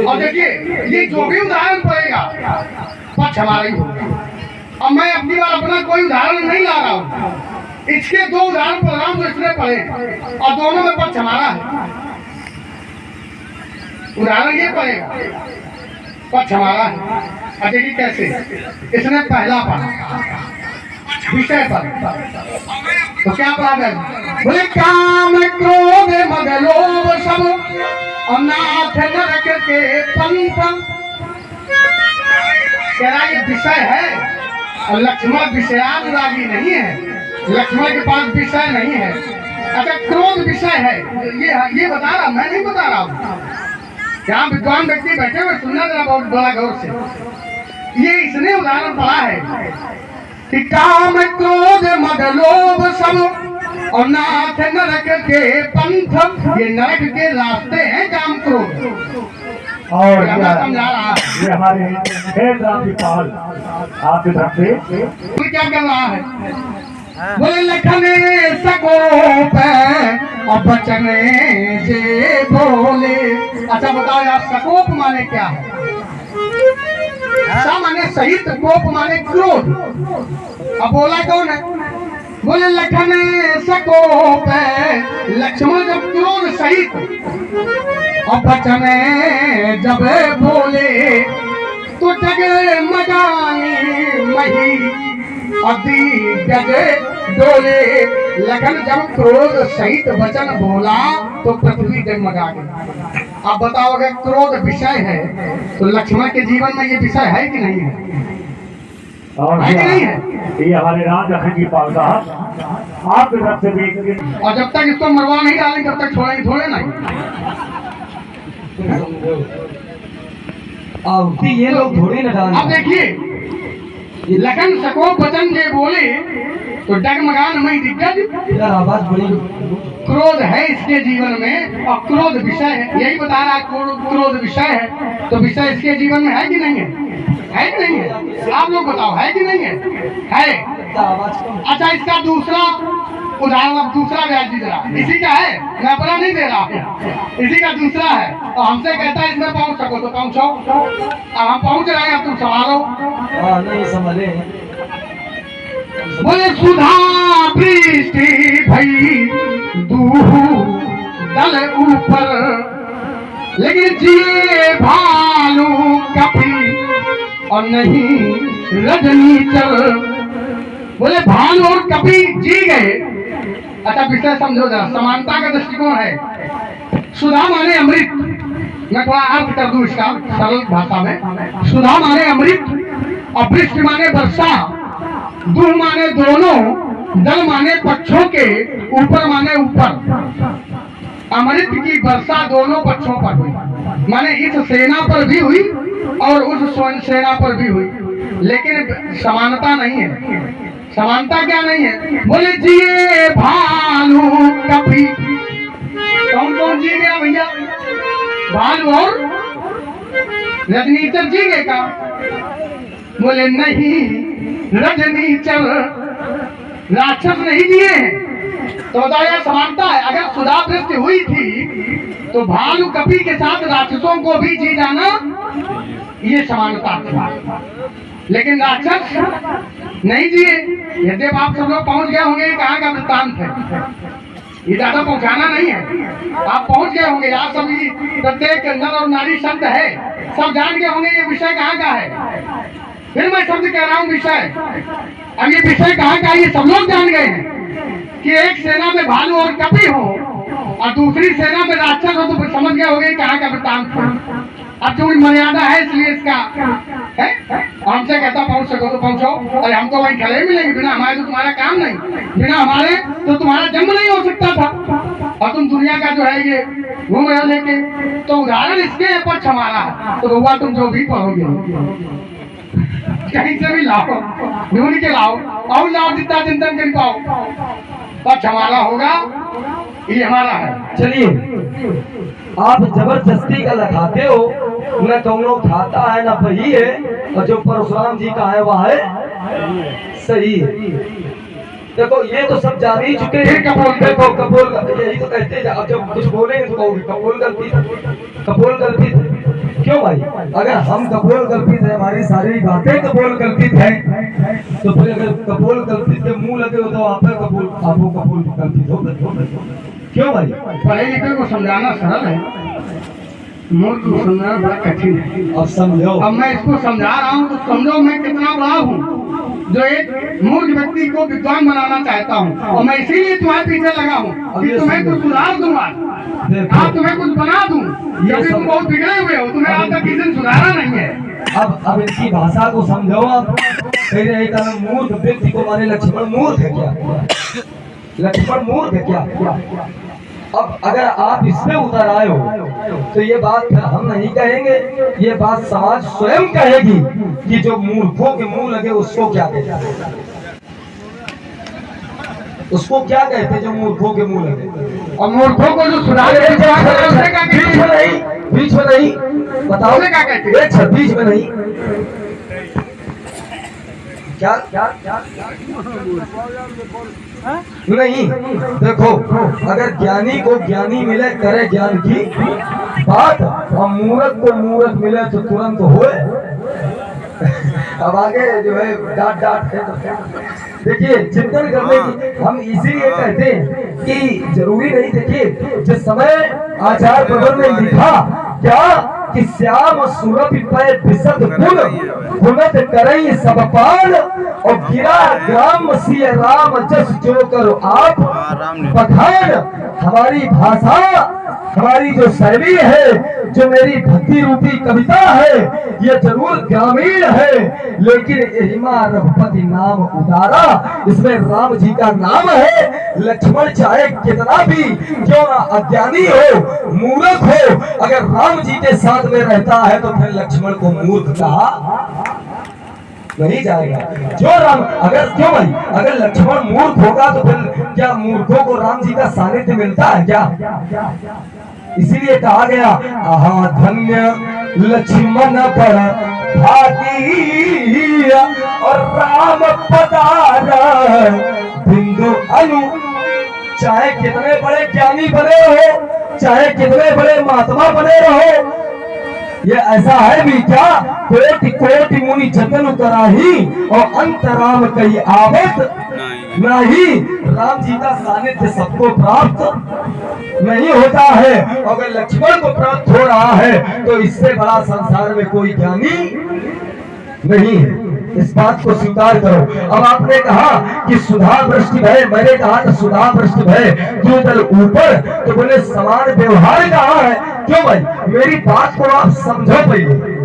B: और देखिए, ये जो भी उदाहरण पड़ेगा पक्ष हमारा ही होगा। अब मैं अपनी बार अपना कोई उदाहरण नहीं ला रहा हूँ, इसके दो उदाहरण पढ़ रहा हूँ जो इसने पढ़े और दोनों में पक्ष हमारा है। उदाहरण ये पढ़ेगा, पक्ष हमारा है। अब देखिए कैसे, इसने पहला पढ़ा विषय पर, तो क्या पढ़ा गया? बोले काम क्रोध मद लोभ सब और नाथ नरक के पंथ। कह रहा ये विषय है और लक्ष्मण विषयानुरागी नहीं है, लक्ष्मण के पास विषय नहीं है। अच्छा, क्रोध विषय है, ये बता रहा, मैं नहीं बता रहा हूँ। जहाँ विद्वान व्यक्ति बैठे हुए सुनना जरा बहुत बड़ा गौर से। ये इसने उदाहरण पढ़ा है कि काम क्रोध मद लोभ सब और नाथ नरक के पंथ। ये नरक के रास्ते हैं काम क्रोध।
C: और
B: समझा रहा
C: ये हमारे राज्यपाल आपकी तरफ से
B: क्या कर रहा है? बोले लखने सकोप और बचने जे बोले। अच्छा बताओ यार, सकोप माने क्या है? सा माने सहित, कोप माने क्रोध। अब बोला कौन है? बोले लखने सकोप, लक्ष्मण जब क्रोध सहित और बचने जब बोले तो जगे मजानी मही अति जगे डोले। लखन जब क्रोध सहित वचन बोला तो पृथ्वी जगमगा गई। अब बताओ, अगर क्रोध विषय है तो लक्ष्मण के जीवन में ये विषय है कि नहीं है?
C: और
B: है कि नहीं है?
C: ये हमारे राज पाल साहब आपकी तरफ से भी,
B: और जब तक इसको मरवा नहीं डालेंगे तब तक छोड़ेंगे थोड़े नहीं।
A: अब ये लोग थोड़ी न डाल।
B: अब देखिए, लखन सको वचन जे बोले तो डगमगान मई दिग्गज।
A: आवाज बड़ी,
B: क्रोध है इसके जीवन में और क्रोध विषय है, यही बता रहा है। क्रोध विषय है तो विषय इसके जीवन में है कि नहीं है? है कि नहीं है? आप लोग बताओ, है कि नहीं है? है। अच्छा, इसका दूसरा उदाहरण, दूसरा व्याज दी जरा। इसी का है, मैं अपना नहीं दे रहा, इसी का दूसरा है। और हमसे कहता है इसमें पहुंच सको तो पहुंचो। अब हम पहुंच रहे हैं, अब तुम संभालो।
A: नहीं समझे।
B: बोले सुधा वृष्टि भई दूहु दल ऊपर, लेकिन जिए भालू कभी और नहीं रजनीचर। बोले भालू और कभी जी गए। अच्छा, विषय समझो जरा, समानता का दृष्टिकोण है। सुधा माने अमृत, मैं थोड़ा अर्थ कर दूं इसका सरल भाषा में। सुधा माने अमृत और वृष्टि माने वर्षा, दूह माने दोनों, दल माने पक्षों के, ऊपर माने ऊपर। अमृत की वर्षा दोनों पक्षों पर हुई, माने इस सेना पर भी हुई और उस सेना पर भी हुई, लेकिन समानता नहीं है। समानता क्या नहीं है? बोले जिए भालू कभी। कौन कौन जी गया भैया? भालू और रजनीचर जी गए का? बोले नहीं, रजनीचर राक्षस नहीं जिए हैं, तो बताओ यार समानता है। अगर सुधा दृष्टि हुई थी तो भालू कपि के साथ राक्षसों को भी जी जाना ये समानता थी, लेकिन राक्षस नहीं जिए। यद्यप आप सब लोग पहुंच गए होंगे कहाँ का वृत्तांत है, ये ज्यादा पहुंचाना नहीं है, आप पहुंच गए होंगे। आप सभी प्रत्येक नर और नारी शब्द है, सब जान गए होंगे ये विषय कहाँ का है। फिर मैं शब्द कह रहा हूँ विषय। अब ये विषय कहाँ का है ये सब लोग जान गए हैं कि एक सेना में भालू और कपि हो और दूसरी सेना में राक्षस हो, तो समझ गए होंगे कहाँ का वृत्तांत है। अब जो मर्यादा है इसलिए इसका है, हमसे कहता पहुंच सको तो पहुंचो। अरे हम तो वहीं खड़े मिलेंगे, बिना हमारे तो तुम्हारा काम नहीं, बिना हमारे तो तुम्हारा जन्म नहीं हो सकता था, और तुम दुनिया का जो है ये घूम रहे लेके। तो उदाहरण इसके पक्ष हमारा है। तो बउआ तुम जो भी पढ़ोगे कहीं से भी लाओ, ढूंढ के लाओ और लाओ, जितना चिंतन कर पाओ, पक्ष हमारा होगा, ये हमारा है।
A: चलिए, आप जबरदस्ती का लगाते हो, न कौनो खाता है न वही है, और जो परशुराम जी का है वह है सही है। देखो ये तो सब जान ही चुके हैं। कपोल देखो, कपोल यही तो कहते हैं। अब जब कुछ बोलेंगे तो कहोगे कपोल कल्पित, कपोल कल्पित। क्यों भाई? अगर हम कपोल कल्पित है, हमारी सारी बातें कपोल कल्पित है, तो फिर अगर कपोल कल्पित के मुंह लगे हो तो आप कपोल, आपको कपोल कल्पित हो। क्यों भाई?
B: पढ़े लिखे को समझाना सरल है, मूर्ख को समझाना बड़ा कठिन है।
A: अब समझो।
B: अब मैं इसको समझा रहा हूँ तो समझो मैं कितना बड़ा हूँ, जो एक मूर्ख व्यक्ति को विद्वान बनाना चाहता हूँ। और मैं इसीलिए तुम्हारे पीछे लगा हूँ कि तुम्हें कुछ सुधार दूंगा, आप तुम्हें कुछ बना दूं। यदि तुम बहुत बिगड़े हुए हो, तुम्हें आज तक किसी ने सुधारा नहीं है।
A: अब इनकी भाषा को समझो। आप कह रहे हैं मूर्ख व्यक्ति को माने लक्ष्मण मूर्ख है क्या? लक्ष्मण मूर्ख है क्या? अब अगर आप इसमें उतर आए हो तो ये बात फिर हम नहीं कहेंगे, ये बात समाज स्वयं कहेगी कि जो मूर्खों के मुंह लगे उसको क्या कहते हैं, उसको क्या कहते हैं जो मूर्खों के मुंह लगे।
B: और मूर्खों को जो सुधार
A: बीच में नहीं बताओ
B: क्या कहते हैं,
A: बीच में नहीं क्या क्या क्या नहीं। देखो, अगर ज्ञानी को ज्ञानी मिले करे ज्ञान की बात, और मूर्ख को मूर्ख मिले तो तुरंत होए। अब आगे जो है डांट है। तो देखिए, चिंतन करने की हम इसीलिए कहते हैं कि जरूरी नहीं। देखिए, जिस समय आचार्य प्रवर ने लिखा क्या कि श्याम सुरभि पै विशद गुण गुणत करई सब पान, और गिरा ग्राम सिय राम जस जो करो आप पठान। हमारी भाषा, हमारी जो शैली है, जो मेरी भक्ति रूपी कविता है, ये जरूर ग्रामीण है, लेकिन एहिमा रघुपति नाम उदारा, इसमें राम जी का नाम है। लक्ष्मण चाहे कितना भी क्यों ना अज्ञानी हो, मूर्ख हो, अगर राम जी के साथ में रहता है तो फिर लक्ष्मण को मूर्ख कहा नहीं जाएगा। जो राम, अगर क्यों भाई, अगर लक्ष्मण मूर्ख होगा तो फिर क्या मूर्खों को राम जी का सानिध्य मिलता है क्या? इसीलिए कहा गया, आहा धन्य लक्ष्मण पर भागी, और राम पधारा बिंदु अनु। चाहे कितने बड़े ज्ञानी बने रहो, चाहे कितने बड़े महात्मा बने रहो, ये ऐसा है भी क्या? कोटि कोटि मुनि जतन कराही, और अंत राम कही आवत नहीं। राम जी का सानिध्य सबको प्राप्त नहीं होता है। अगर लक्ष्मण को प्राप्त हो रहा है तो इससे बड़ा संसार में कोई ज्ञानी नहीं है। इस बात को स्वीकार करो। अब आपने कहा कि सुधा वृष्टि भय, मैंने कहा कि सुधा वृष्टि भय द्विदल ऊपर, तो बोले समान व्यवहार कहाँ है? क्यों भाई? मेरी बात को आप समझो पहले।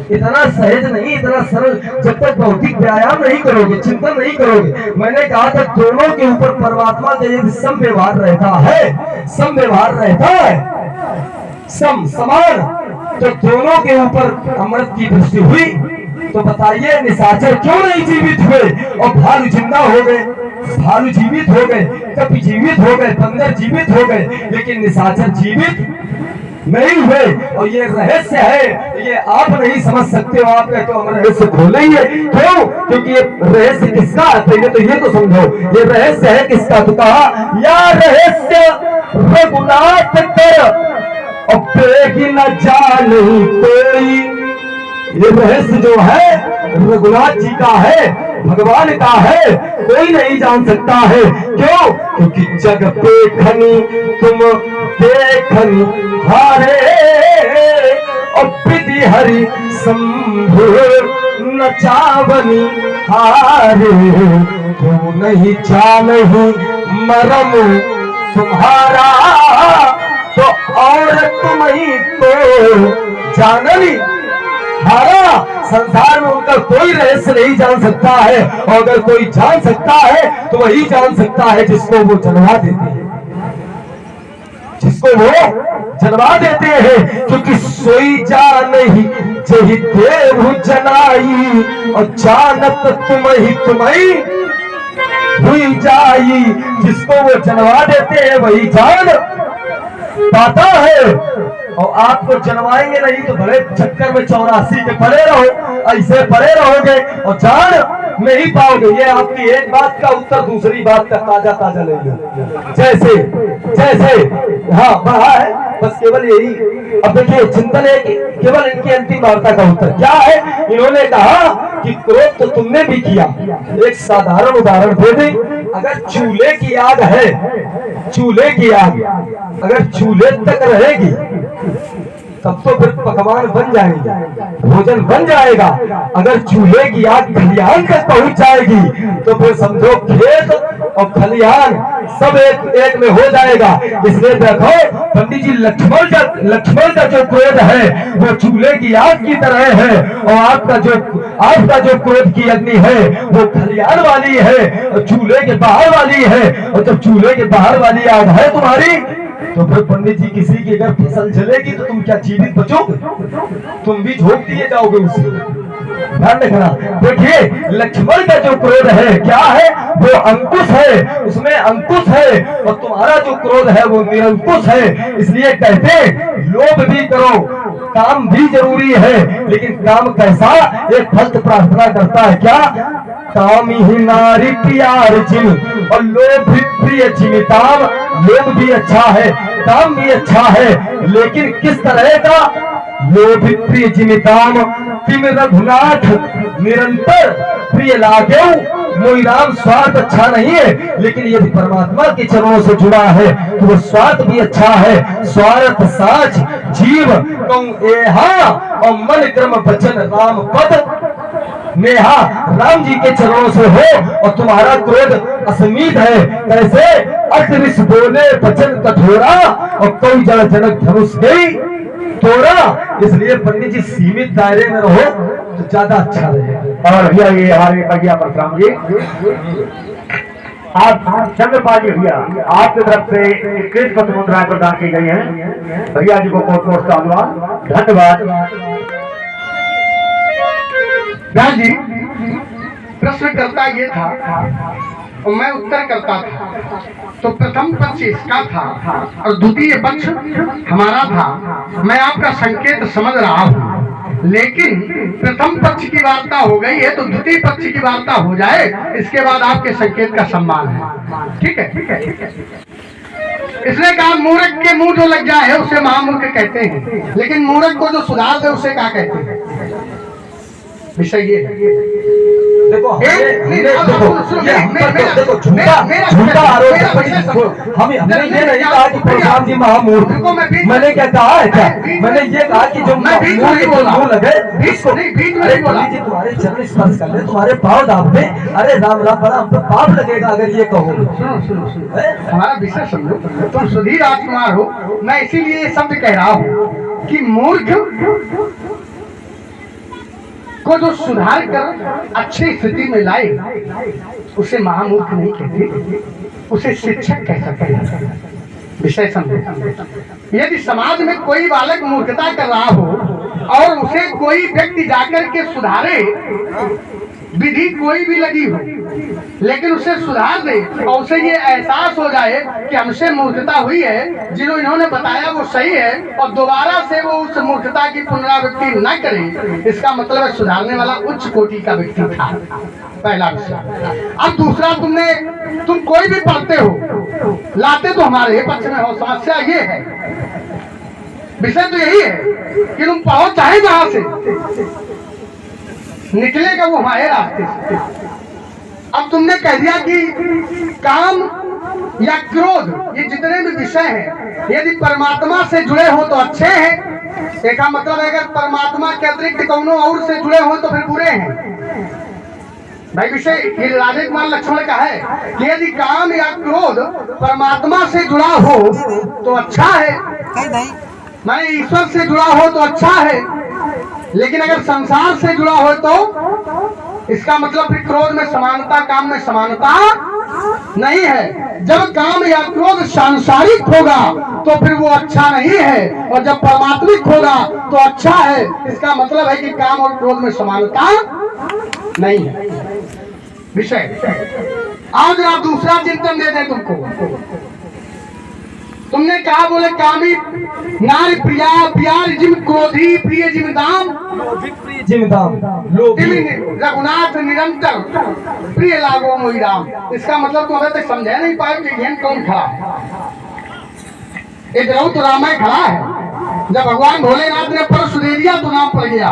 A: इतना सहज नहीं, इतना सरल, जब तक भौतिक व्यायाम नहीं करोगे, चिंतन नहीं करोगे। मैंने कहा था दोनों के ऊपर परमात्मा का यदि सम व्यवहार रहता है, सम व्यवहार रहता है, सम समान, तो दोनों के ऊपर अमृत की दृष्टि हुई, तो बताइए निशाचर क्यों नहीं जीवित हुए? और भालू जिंदा हो गए, भालू जीवित हो गए, कपि जीवित हो गए, बंदर जीवित हो गए, लेकिन निशाचर जीवित नहीं हुए। और ये रहस्य है, ये आप नहीं समझ सकते हो। आप कहते हो हम रहस्य खोलेंगे, क्यों? क्योंकि ये रहस्य किसका है? पहले तो ये तो समझो, ये रहस्य है किसका? तो कहा या रहस्य रघुनाथ कर और पेगी न जाने कोई। ये रहस्य जो है रघुनाथ जी का है, भगवान का है, कोई नहीं जान सकता है। क्यों? क्योंकि जग देखनी तुम देखनी हारे और विधि हरि शंभु नचावनी हारे। तू नहीं जानही मरम तुम्हारा तो और तुम ही तो जाननी हारा। संसार में उनका कोई रहस्य नहीं जान सकता है, और अगर कोई जान सकता है तो वही जान सकता है जिसको वो जन्मा देते हैं, जिसको वो जन्मा देते हैं। क्योंकि सोई जान ही जही देव जनाई और जानत तुम ही हुई जाई। जिसको वो जन्मा देते हैं वही जान पाता है। और आपको जनवाएंगे नहीं तो बड़े चक्कर में 84 के पड़े रहो, ऐसे पड़े रहोगे और जान नहीं पाओगे। ये आपकी एक बात का उत्तर दूसरी बात का ताजा ताजा लेंगे। जैसे जैसे हाँ बढ़ा है, बस केवल यही। अब देखिए चिंतन है कि केवल इनकी अंतिम वार्ता का उत्तर क्या है। इन्होंने कहा कि क्रोध तो तुमने भी किया। एक साधारण उदाहरण दे दें। अगर चूल्हे की आग है, चूल्हे की आग अगर चूल्हे तक रहेगी तब तो फिर पकवान बन जाएंगे, भोजन बन जाएगा। अगर चूल्हे की आग खलिहान तक पहुंच जाएगी तो फिर समझो खेत और खलिहान सब एक में हो जाएगा। इसलिए देखो पंडित जी, लक्ष्मण का जो क्रोध है वो चूल्हे की आग की तरह है, और आपका जो क्रोध की अग्नि है वो खलिहान वाली है और चूल्हे के बाहर वाली है। और जब चूल्हे के बाहर वाली आग है तुम्हारी तो फिर पंडित जी किसी की अगर फसल जलेगी तो तुम क्या जीवित बचोगे? तुम भी झोंक दिए जाओगे उसे। ध्यान रखना। देखिए लक्ष्मण का जो क्रोध है क्या है? वो अंकुश है, उसमें अंकुश है। और तुम्हारा जो क्रोध है वो निरंकुश है। इसलिए कहते लोभ भी करो, काम भी जरूरी है, लेकिन काम कैसा? एक फल प्रार्थना करता है क्या? काम ही नारी प्यार जिन और लोभ भी प्रिय जिमिताम। लोभ भी अच्छा है, काम भी अच्छा है, लेकिन किस तरह का? लोभ प्रिय जिमिताम तिम रघुनाथ निरंतर प्रिय लागे। मोई राम स्वार्थ अच्छा नहीं है, लेकिन यदि परमात्मा के चरणों से जुड़ा है तो वो स्वार्थ भी अच्छा है। स्वार्थ साच जीव कहूं एहा और मन क्रम वचन राम पद नेहा। राम जी के चरणों से हो और तुम्हारा क्रोध असमीत है। कैसे? अटरिस बोले वचन कठोरा और कोई जड़ जनक धनुष गई तोड़ा। इसलिए पंडित जी सीमित दायरे में रहो तो ज्यादा अच्छा रहेगा।
C: और भैया ये हमारे भैया परशुराम जी, आप चंद्रपाल जी भैया आपकी तरफ से 21 पत्र मुद्राएं प्रदान की गई हैं। भैया जी को बहुत बहुत धन्यवाद।
B: राज जी, प्रश्न करता ये था और मैं उत्तर करता था। तो प्रथम पक्ष इसका था और द्वितीय पक्ष हमारा था। मैं आपका संकेत समझ रहा हूँ, लेकिन प्रथम पक्ष की वार्ता हो गई है तो द्वितीय पक्ष की वार्ता हो जाए, इसके बाद आपके संकेत का सम्मान है। ठीक है, ठीक है, ठीक है। इसलिए कहा मूर्ख के मुंह जो लग जाए उसे महामूर्ख कहते हैं, लेकिन मूर्ख को जो सुधार दे उसे क्या कहते हैं? विषय ये
A: देखो झूठा आरोप। हमने ये नहीं कहा कि परशुराम जी महामूर्ख। मैंने क्या कहा है? क्या मैंने ये कहा कि जो मुंह लगे इसको, अरे पंडित जी तुम्हारे चरण स्पर्श कर ले, तुम्हारे पाँव दाब दे, अरे राम राम बड़ा हम तो पाप लगेगा अगर ये कहोगे।
B: हमारा विषय समझो, तुम सुधीर राजकुमार हो। मैं इसीलिए ये शब्द कह रहा हूँ कि मूर्ख को जो सुधार कर अच्छी स्थिति में लाए उसे महामूर्ख नहीं कहते, उसे शिक्षक कह सकते हैं। विषय समझे। यदि समाज में कोई बालक मूर्खता कर रहा हो और उसे कोई व्यक्ति जाकर के सुधारे, विधि कोई भी लगी हो, लेकिन उसे सुधार दे और उसे ये एहसास हो जाए कि हमसे मूर्खता हुई है, जिन्होंने इन्होंने बताया वो सही है, और दोबारा से वो उस मूर्खता की पुनरावृत्ति न करे, इसका मतलब है सुधारने वाला उच्च कोटि का व्यक्ति था। पहला विषय। अब दूसरा, तुम कोई भी पढ़ते हो, लाते तो हमारे ही पक्ष में हो। समस्या ये है, विषय तो यही है कि तुम पढ़ो चाहे जहां से, निकलेगा वो हमारे रास्ते से। अब तुमने कह दिया कि काम या क्रोध, ये जितने भी विषय हैं, यदि परमात्मा से जुड़े हो तो अच्छे हैं, इसका मतलब है अगर परमात्मा के अतिरिक्त कौनों और से जुड़े हो तो फिर बुरे हैं। भाई विषय ये राधे कुमार लक्ष्मण का है कि यदि काम या क्रोध परमात्मा से जुड़ा हो तो अच्छा है, माने ईश्वर से जुड़ा हो तो अच्छा है, लेकिन अगर संसार से जुड़ा हो तो इसका मतलब फिर क्रोध में समानता, काम में समानता नहीं है। जब काम या क्रोध सांसारिक होगा तो फिर वो अच्छा नहीं है, और जब परमात्मिक होगा तो अच्छा है। इसका मतलब है कि काम और क्रोध में समानता नहीं है। विषय आज आप दूसरा चिंतन दे दें तुमको। तुमने कहा बोले कामी नारी प्रिया प्यार जिम क्रोधी प्रिय जिम दाम
A: जिमदाम
B: रघुनाथ निरंतर प्रिय लागो मोहि राम। इसका मतलब तुम अभी तक समझा नहीं पाए कि यह कौन खड़ा है। इधर तो रामाय खड़ा है। जब भगवान भोलेनाथ ने परशु दे दिया तो नाम पड़ गया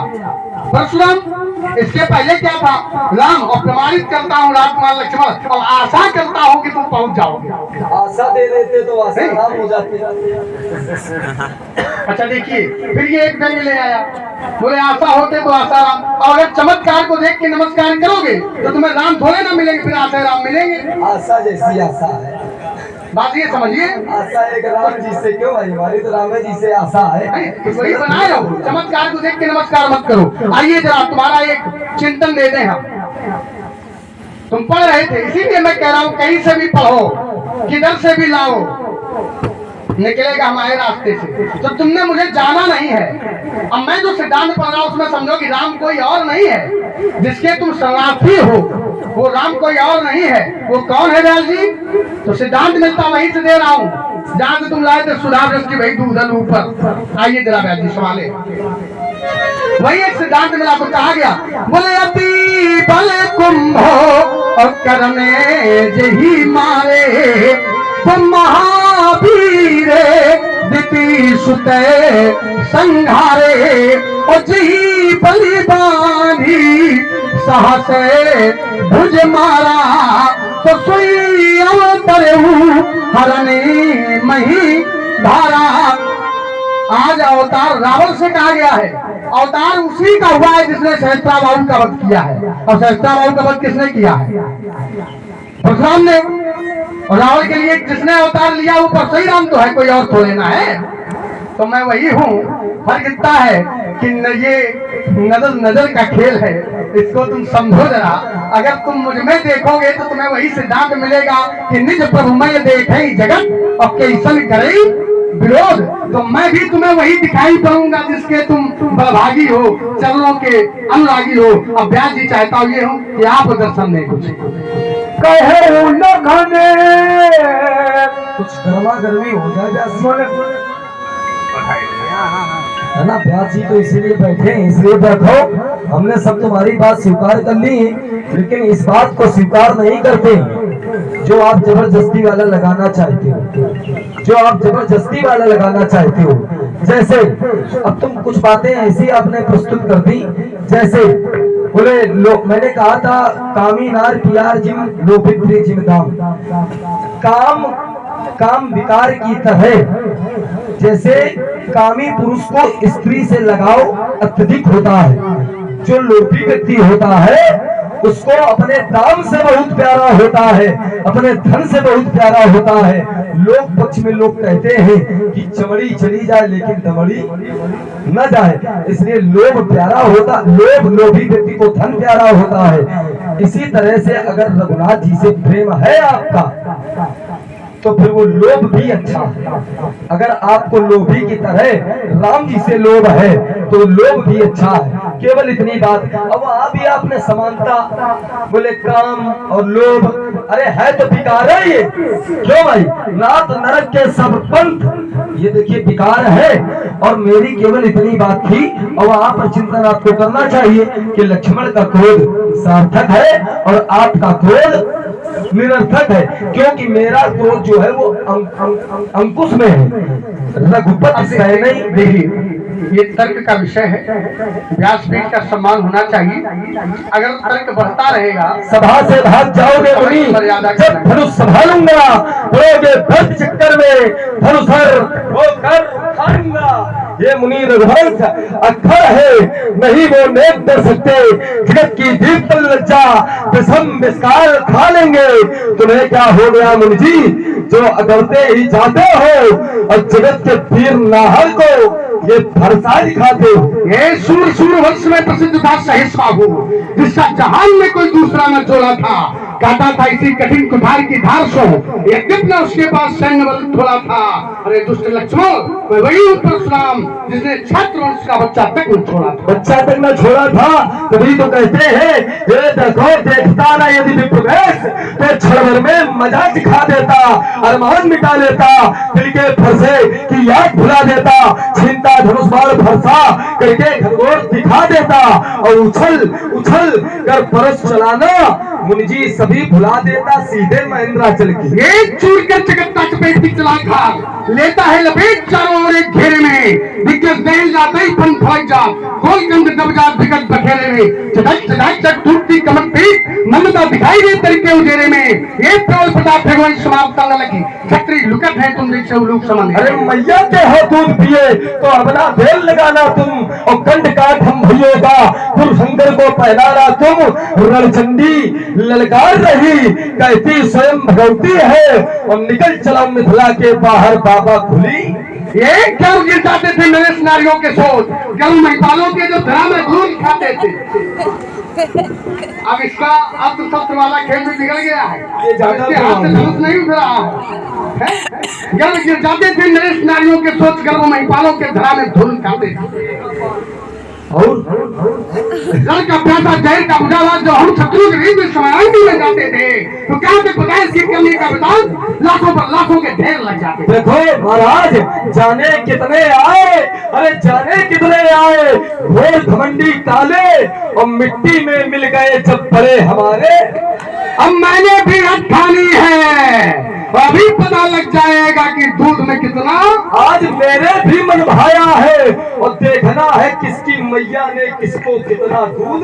B: परशुराम। इसके पहले क्या था? राम। और प्रमाणित करता हूँ राजकुमार लक्ष्मण, और आशा करता हूँ कि तुम पहुंच जाओगे।
A: आशा दे देते तो आशा राम हो जाती।
B: अच्छा देखिए, फिर ये एक व्यंग्य ले आया, बोले आशा होते तो आशा राम। और अगर चमत्कार को देख के नमस्कार करोगे तो तुम्हें राम थोड़े ना मिलेंगे, फिर आशा राम मिलेंगे।
A: आशा जैसी आशा है।
B: बात ये समझिए,
A: आशा एक राम जी से क्यों भाई, हमारी तो राम जी से आशा है।
B: वही बनाए हो, चमत्कार को देख के नमस्कार मत करो। आइए जरा तुम्हारा एक चिंतन दे दें हम। तुम पढ़ रहे थे, इसीलिए मैं कह रहा हूँ कहीं से भी पढ़ो, किधर से भी लाओ, निकलेगा हमारे रास्ते से। तो तुमने मुझे जाना नहीं है। अब मैं जो सिद्धांत पढ़ रहा हूँ उसमें समझो कि राम कोई और नहीं है, जिसके तुम शरणार्थी हो वो राम कोई और नहीं है। वो कौन है व्यास जी? तो सिद्धांत मिलता वहीं से दे रहा हूँ जहां से तुम लाए थे सुधार की वही दूधल ऊपर। आइए जरा व्यास जी संभाले, वही एक सिद्धांत मिला। तो कहा गया बोले अति बल कुंभो और करने जही मारे, तो महावीर दिति सुते संघारे, और जही बलिदानी साहस भुज मारा, तो सोई अवतरऊ हरने मही धारा। आज अवतार रावण से कहा गया है, अवतार उसी का हुआ है जिसने सहस्त्राबाहु का वध किया है। और सहस्त्राबाहु का वध किसने किया है? परशुराम ने। और रावण के लिए जिसने अवतार लिया वो परशुराम राम तो है, कोई और थोड़े ना है। तो मैं वही हूँ। फर्क इतना है कि ये नजर नजर का खेल है, इसको तुम समझो जरा। अगर तुम मुझ में देखोगे तो तुम्हें वही सिद्धांत मिलेगा कि निज प्रभु मैं देखे जगत और कैसन करे विरोध। तो मैं भी तुम्हें वही दिखाई पड़ूंगा जिसके तुम बलभागी हो, चरणों के अनुरागी हो। अब व्यास जी चाहता हूँ ये हूँ कि आप दर्शन नहीं कुछ
A: गर्मा गर्मी हो जाए व्यास है ना। व्यास जी तो इसीलिए बैठे हैं, इसलिए बैठो। हमने सब तुम्हारी बात स्वीकार कर ली, लेकिन इस बात को स्वीकार नहीं करते जो आप जबरदस्ती वाला लगाना चाहते हो, जो आप जबरदस्ती वाला लगाना चाहते हो। जैसे अब तुम कुछ बातें ऐसी आपने प्रस्तुत कर दी, जैसे बोले लोग, मैंने कहा था कामी नार प्यार जिम लोभित प्रिय जिम दाम। काम विकार की तरह जैसे कामी पुरुष को स्त्री से लगाव अत्यधिक होता है, जो लोभी व्यक्ति होता है उसको अपने दाम से बहुत प्यारा होता है, अपने धन से बहुत प्यारा होता है। लोग पक्ष में लोग कहते हैं कि चमड़ी चली जाए लेकिन दमड़ी न जाए, इसलिए लोभ प्यारा होता, लोभी व्यक्ति को धन प्यारा होता है। इसी तरह से अगर रघुनाथ जी से प्रेम है आपका तो फिर वो लोभ भी अच्छा है। अगर आपको लोभी की तरह राम जी से लोभ है तो लोभ भी अच्छा है। केवल इतनी बात। अब वहां भी आपने समानता बोले काम और लोभ, अरे है तो विकार है ये, क्यों भाई? नाथ नरक के सब पंथ, ये देखिए विकार है। और मेरी केवल इतनी बात थी, और वहां पर चिंतन आपको करना चाहिए कि लक्ष्मण का क्रोध सार्थक है और आपका क्रोध निरर्थक है, क्योंकि मेरा क्रोध जो है वो अंकुश में है। रघुपति सहने देखिए,
B: ये तर्क का विषय है, व्यासपीठ का सम्मान होना चाहिए। अगर तर्क बढ़ता रहेगा,
A: सभा से भाग जाओगे मुनि, जब धनुष संभालूंगा, पड़ोगे भक्त चक्कर में, धनुषर वो कर उठाऊंगा। ये मुनि रघुवंश अक्षर है, नहीं वो नेक कर सकते। जगत की दीप लज्जा विषम विस्कार खा लेंगे। तुम्हें क्या हो गया मुनि जी, जो अगरते ही जाते हो और जगत के वीर नाहर को ये भरसा दिखाते हो।
B: ये सूर वंश में प्रसिद्ध था सहिष्णु, जिसका जहान में कोई दूसरा न जोड़ा था। कहता था इसी कठिन कुठार की धार सो, यद्यपि न उसके पास सैन्य बल थोड़ा था। अरे दुष्ट लक्ष्मण, मैं वही हूँ परशुराम जिसने छात्र वंश का बच्चा तक न छोड़ा था।
A: बच्चा तक न छोड़ा था, तभी तो कहते हैं ये देखो देखता ना यदि विप्रवेश, तो क्षण भर में मजा दिखा देता, अरमान मिटा लेता, दिल के फंसे की याद भुला देता, छीनता धनुष बाण फरसा करके खरगोश दिखा देता, और उछल उछल कर परस चलाना मुनि जी सभी भुला देता सीधे महेंद्राचल की।
B: एक चूर कर चकत्ता चपेट की चला था, लेता है लपेट चारों ओर एक घेरे में। दिग्गज दहल जाते ही फन फड़क जा, गोल कंध दब जा विकट बखेरे में। चटक चटक चट टूटती कमर पीठ, ममता दिखाई दे तरीके उजेरे में। ये प्रबल प्रताप भगवान समाप्त न लगी, छत्री लुकट है तुम देख लोग समझ।
A: अरे मैया के हो दूध पिए तो अपना भेल लगाना तुम, और कंड काट हम भैया का शंकर को पहनाना तुम। रणचंडी ललकार रही, कहती स्वयं भगवती है, और निकल चला मिथिला के बाहर बाबा खुली।
B: ये क्यों गिर जाते थे नरेश नारियों के सोच, क्यों महिपालों के जो धरा में धूल खाते थे। अब इसका अस्त्र शस्त्र वाला खेल भी बिगड़ गया है, इसके हाथ से धनुष नहीं उठ रहा है। गर्व गिर जाते थे नरेश नारियों के सोच, गर्व महिपालों के धरा में धूल खाते थे।
A: और
B: जल का प्यासा जहर का उजाला जो हम शत्रु के बीच में समायांगी में जाते थे, तो क्या थे पता है इसकी कमी का बताओ, लाखों पर लाखों के ढेर लग जाते।
A: देखो महाराज, जाने कितने आए, अरे जाने कितने आए, घोर घमंडी काले, और मिट्टी में मिल गए जब बड़े हमारे।
B: अब मैंने भी हद ठानी है, अभी पता लग जाएगा कि दूध में कितना।
A: आज मेरे भी मन भाया है, और देखना है किसकी मैया ने किसको कितना दूध।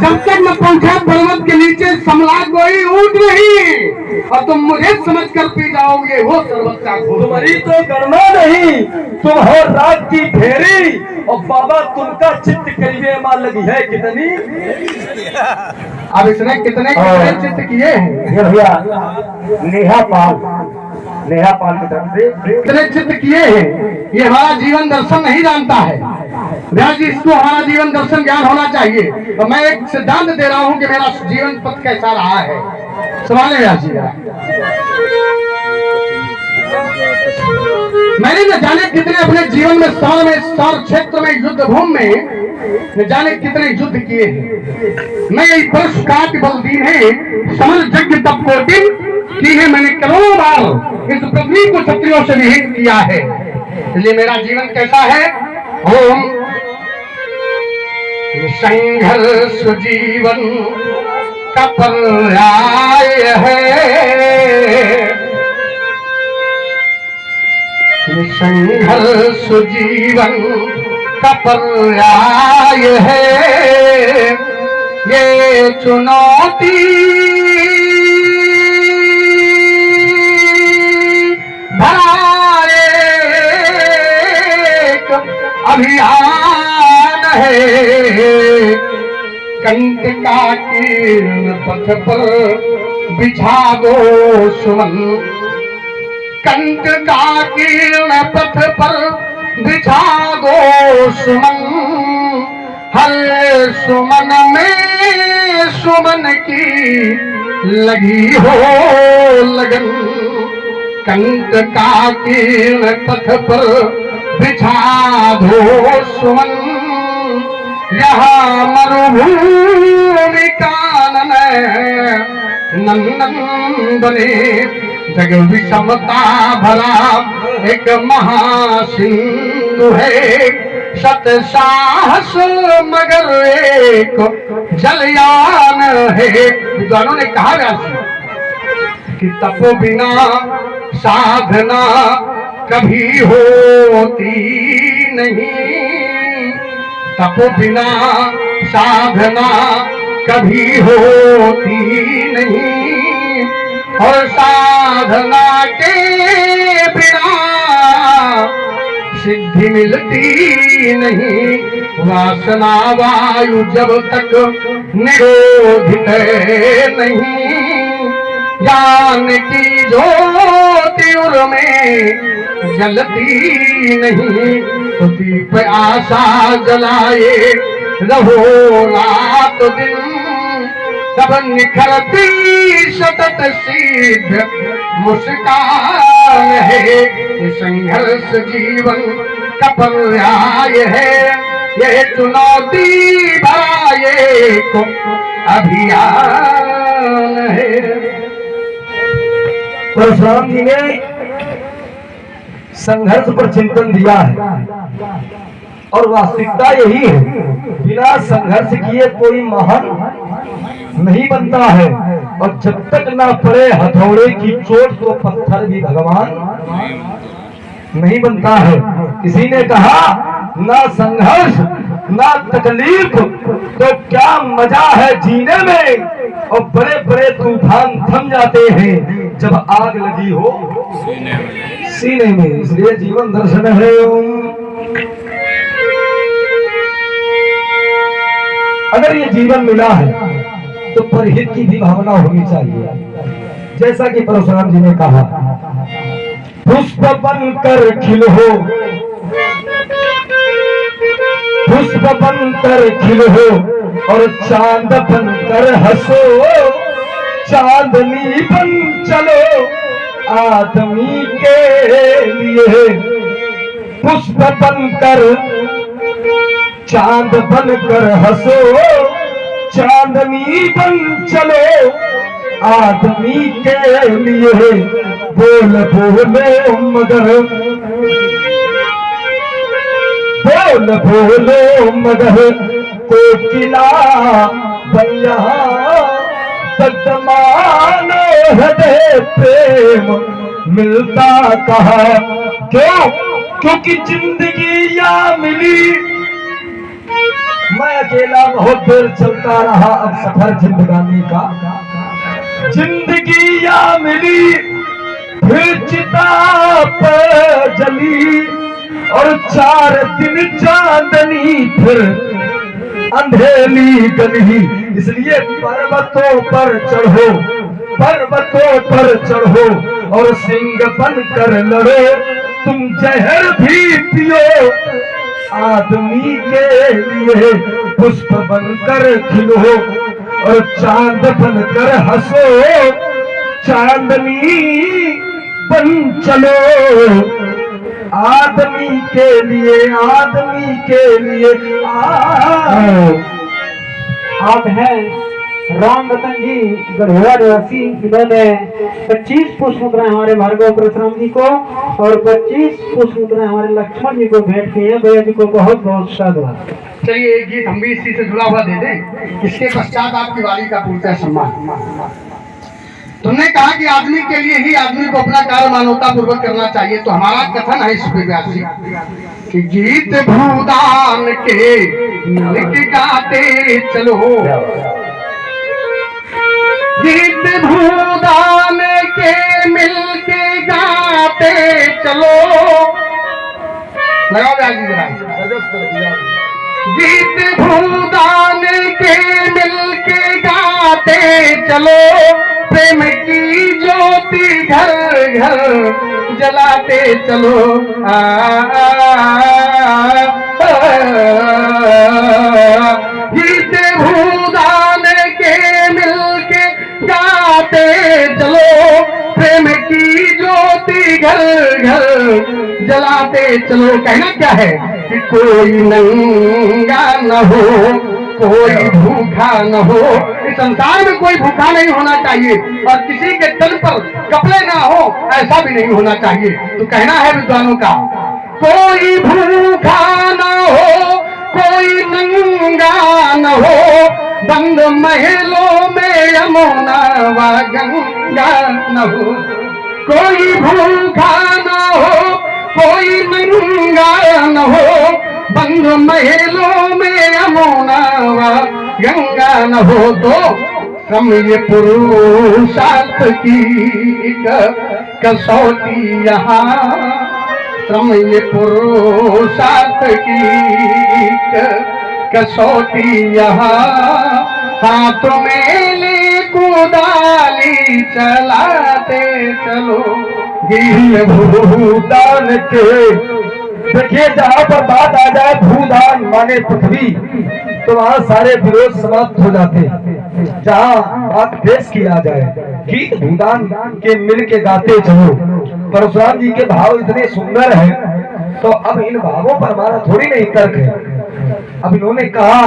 B: जब तक न पहुंचा पर्वत के नीचे समला कोई ऊँट नहीं, और तुम मुझे समझ कर पी जाओगे वो शरबत का घोल।
A: तुम्हारी तो गणना नहीं, तुम हो रात की फेरी, और बाबा तुमका चित्त करीबे मां लगी है कितनी।
B: अब इसने कितने चित्त किए हैं।
C: ये भैया नेहा पाल की तरफ से
B: कितने चित्त किए हैं। ये हमारा जीवन दर्शन नहीं जानता है। व्यास जी, इसको हमारा जीवन दर्शन ज्ञान होना चाहिए। और मैं एक सिद्धांत दे रहा हूँ कि मेरा जीवन पथ कैसा रहा है। सवाल है व्यास जी, मैंने न जाने कितने अपने जीवन में सौर क्षेत्र में युद्ध भूमि में न जाने कितने युद्ध किए हैं। मैं यही पुरुषकार बलदीन है, समर यज्ञ तप कोटिन की है मैंने करोड़ों बार इस पृथ्वी को क्षत्रियों से विहीन किया है। इसलिए मेरा जीवन कैसा है। ओम संघर्ष जीवन का पर्याय है, संघर्ष जीवन का पर्याय है। ये चुनौती भरा एक अभियान है। कंठ का किरण पथ पर बिछा दो सुमन, कंठ का किरण पथ पर बिछा दो सुमन। हर सुमन में सुमन की लगी हो लगन, कंठ का किरण पथ पर बिछा दो सुमन। यहाँ मरुभूमि कानन नंदन बने, जग विषमता भरा एक महासिंधु है, सत साहस मगर एक जलयान है। विद्वानों ने कहा व्यास कि तपो बिना साधना कभी होती नहीं, तपो बिना साधना कभी होती नहीं, और साधना के बिना सिद्धि मिलती नहीं। वासना वायु जब तक निरोधित नहीं, ज्ञान की ज्योति उर्में जलती नहीं, तो दीप आशा जलाए रहो रात दिन, तब निखरती सतत सिद्ध मुस्कान है। ये संघर्ष जीवन का पर्याय है, ये चुनौती भरा एक अभियान है।
A: परशुराम जी ने संघर्ष पर चिंतन दिया है और वास्तविकता यही है, बिना संघर्ष किए कोई महान नहीं बनता है, और जब तक ना पड़े हथौड़े की चोट तो पत्थर भी भगवान नहीं बनता है। किसी ने कहा ना संघर्ष ना तकलीफ तो क्या मजा है जीने में, और बड़े बड़े तूफान थम जाते हैं जब आग लगी हो सीने में। इसलिए जीवन दर्शन है। अगर ये जीवन मिला है तो परहित की भी भावना होनी चाहिए। जैसा कि परशुराम जी ने कहा, पुष्प बनकर खिलो, पुष्प बनकर खिलो और चांद बनकर हंसो, चांदनी बन चलो आदमी के लिए। पुष्प बनकर चांद बनकर हंसो, चांदनी बन चलो आदमी के लिए। बोल बोलो मगर, बोल बोलो मगर कोकिला बनिया, तकमानो हृदय प्रेम मिलता कहा। क्यों? क्योंकि जिंदगी या मिली, मैं अकेला बहुत देर चलता रहा अब सफर जिंदगानी का। जिंदगी या मिली फिर चिता पर जली, और 4 दिन चांदनी फिर अंधेली गली। इसलिए पर्वतों पर चढ़ो, पर्वतों पर चढ़ो और सिंह बनकर लड़ो, तुम जहर भी पियो आदमी के लिए। पुष्प बनकर खिलो और चांद बनकर हंसो, चांदनी बन चलो आदमी के लिए, आदमी के लिए।
D: आप हैं राम रतन जी गढ़वा निवासी, इन्होंने 25 पुष्प मुद्राएं हमारे भार्गव परशुराम जी को और 25 पुष्प मुद्राएं हमारे लक्ष्मण जी को भेंट की है। भैया जी को बहुत बहुत साधुवाद।
B: चलिए एक गीत हम भी इसी से जुड़ा हुआ दे दें, इसके पश्चात आपकी वाली का पूर्णतः सम्मान। तुमने कहा कि आदमी के लिए ही आदमी को अपना कार्य मानवता पूर्वक करना चाहिए, तो हमारा कथन है इस पे व्यास जी कि गीत भूदान के मिलके गाते चलो, गीत भूदान के मिलके गाते चलो। लगाओ व्यास जी जरा, गीत भूदान के मिलके गाते चलो, प्रेम की ज्योति घर घर जलाते चलो। गीत भूदान के मिलके गाते चलो, प्रेम की ज्योति घर घर जलाते चलो। कहना क्या है कि कोई नंगा न हो, कोई भूखा न हो। इस संसार में कोई भूखा नहीं होना चाहिए और किसी के तन पर कपड़े ना हो, ऐसा भी नहीं होना चाहिए। तो कहना है विद्वानों का, कोई भूखा न हो, कोई नंगा न हो, बंद महलों में यमुना व गंगा न हो। कोई भूखा न हो, कोई नंगा न हो, बंद महलों में यमुना व गंगा न हो। तो समय पुरुषार्थ की एक कसौटी यहाँ, समय पुरुषार्थ की एक कसौटी यहाँ। हाथ में ले कुदाली चलाते चलो,
A: ये भूदान के देखिए, जहाँ पर बात आ जाए भूदान माने पृथ्वी, तो वहाँ सारे विरोध समाप्त हो जाते हैं। जहाँ बात पेश की आ जाए गीत भूदान के मिल के गाते चलो। परशुराम जी के भाव इतने सुंदर हैं, तो अब इन भावों पर हमारा थोड़ी नहीं तर्क है। अब इन्होंने कहा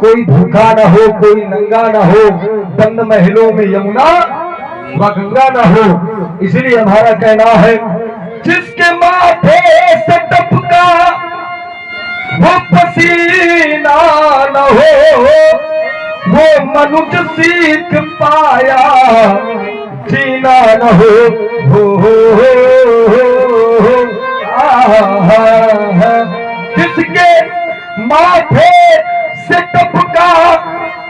A: कोई भूखा ना हो, कोई नंगा ना हो, बंद महलों में यमुना व गंगा ना हो। इसलिए हमारा कहना है, जिसके माथे से टपका वो पसीना न हो, वो मनुष्य सीख पाया जीना न हो। जिसके माथे से टपका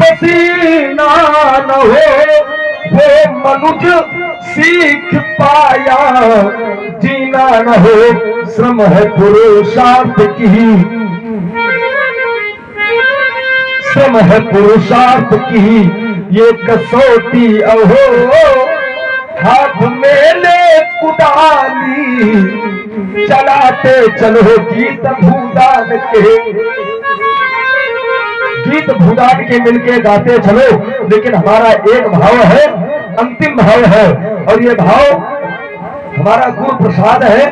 A: पसीना न हो, वो मनुष्य सीख पाया जीना न हो। श्रम है पुरुषार्थ की, श्रम है पुरुषार्थ की ये कसौटी अहो। हाथ में ले कुदाली चलाते चलो, गीत भूदान के, गीत भूदान के मिलके गाते चलो। लेकिन हमारा एक भाव है, अंतिम भाव है, और ये भाव हमारा गुरु प्रसाद है,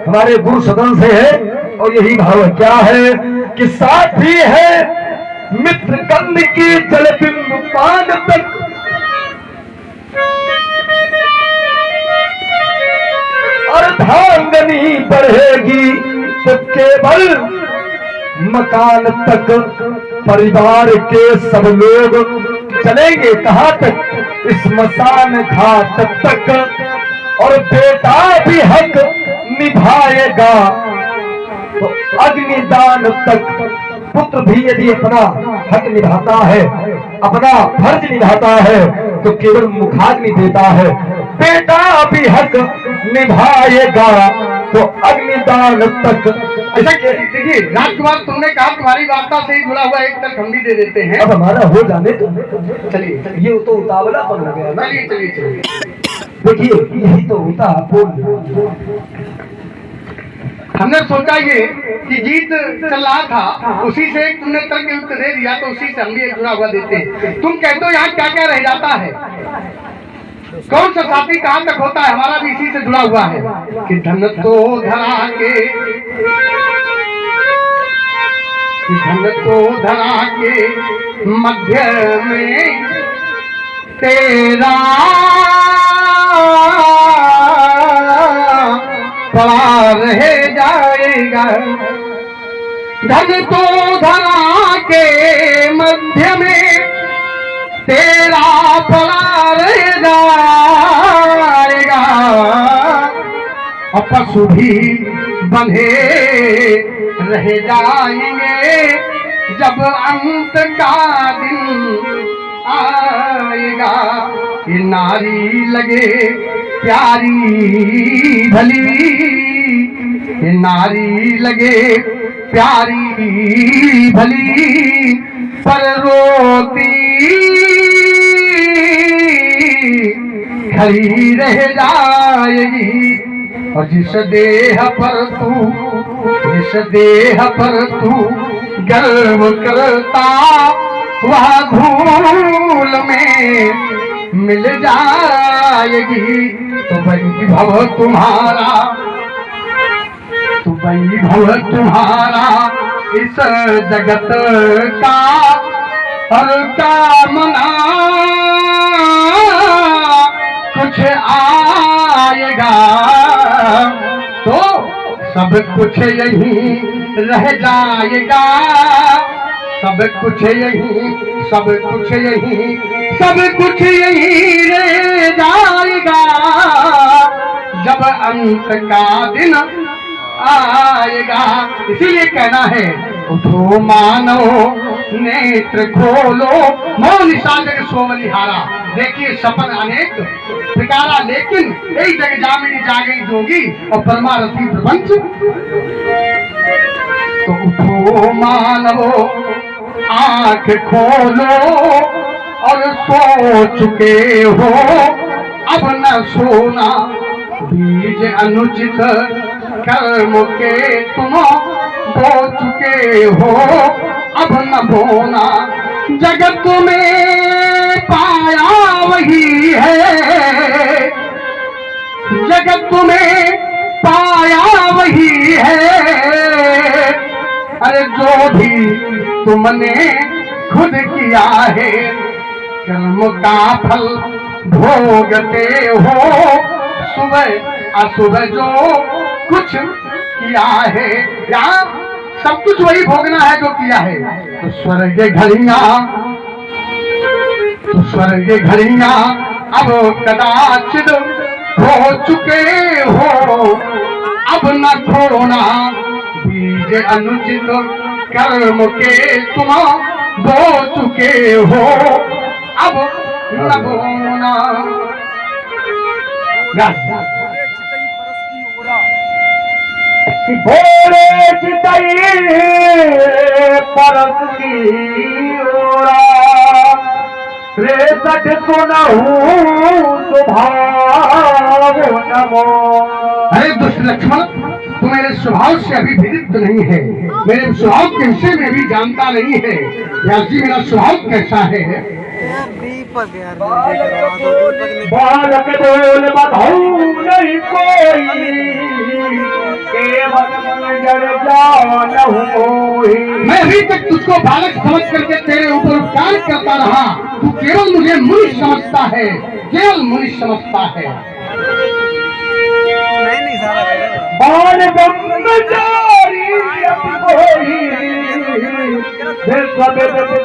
A: हमारे गुरु सदन से है। और यही भाव क्या है कि साथी है मित्र कंद की जल बिंदु पान तक, अर्धांगनी बढ़ेगी तो केवल मकान तक। परिवार के सब लोग चलेंगे कहाँ तक? स्मशान घाट तक। और बेटा भी हक निभाएगा तो अग्निदान तक। पुत्र भी यदि अपना हक निभाता है, अपना फर्ज निभाता है, तो केवल मुखाग्नि देता है। बेटा भी हक निभाएगा तो अग्निदान तक।
B: ऐसा देखिए राजकुमार, तुमने कहा तुम्हारी वार्ता से ही जुड़ा हुआ एक तक हम भी दे देते हैं।
A: अब हमारा हो जाने तो
B: चलिए
A: ये तो उतावलापन हो गया ना।
B: चलिए चलिए चलिए,
A: देखिए यही तो होता है।
B: हमने सोचा ये कि गीत चल रहा था, उसी से एक तुमने तर्क युक्त दे दिया, तो उसी से हम भी एक जुड़ा हुआ देते हैं। तुम कहते हो यहाँ क्या क्या रह जाता है, कौन सा साथी कहाँ तक होता है, हमारा भी इसी से जुड़ा हुआ है कि धन तो धरा के, धन तो धरा के मध्य में तेरा पड़ा रह जाएगा। धन तो धरा के मध्य में तेरा पड़ा रह जाएगा। और पशु भी बंधे रह जाएंगे जब अंत का दिन आएगा। ये नारी लगे प्यारी भली, ये नारी लगे प्यारी भली, पर रोती खड़ी रह जाएगी। और जिस देह पर तू गर्व करता, वह धूल में मिल जाएगी। तो वैभव तुम्हारा, तो वैभव तुम्हारा इस जगत का और कामना कुछ आएगा तो सब कुछ यही रह जाएगा। सब कुछ यही, सब कुछ यही, सब कुछ यही रह जाएगा जब अंत का दिन आएगा। इसीलिए कहना है उठो मानो नेत्र खोलो मौन सागर सोवलिहारा। देखिए सपन अनेक प्रकारा लेकिन एक जग जामिनी जागई जोगी और परमारथी प्रपंच। तो उठो मानो आंख खोलो और सो चुके हो अब न सोना। बीज अनुचित कर्म के तुम बो चुके हो अब न बोना। जगत में पाया वही है, जगत में पाया वही है। अरे जो भी तुमने खुद किया है कर्म का फल भोगते हो। सुबह असुबह जो कुछ किया है यहाँ सब कुछ वही भोगना है जो किया है। तो स्वर्ग घड़ियां, तो स्वर्ग घड़ियां अब कदाचित हो चुके हो अब न खोना। बीज अनुचित कर्म के तुम बो चुके हो अब न बोना।
C: भोरे चितई परस की ओरा रे सठ सुनहु स्वभाव नमो।
B: अरे दुष्ट लक्ष्मण तू मेरे स्वभाव से अभी विदित नहीं है, मेरे स्वभाव के विषय में भी जानता नहीं है। व्यास जी मेरा स्वभाव कैसा है?
C: बालक बोल बधाऊ नहीं कोई केवल मंजर जानहु मोहि।
B: मैं अभी तक तुझको बालक समझ करके तेरे ऊपर उपकार करता रहा, तू केवल मुझे मुनि समझता है, केवल मुनि समझता है।
C: बाल ब्रह्मचारी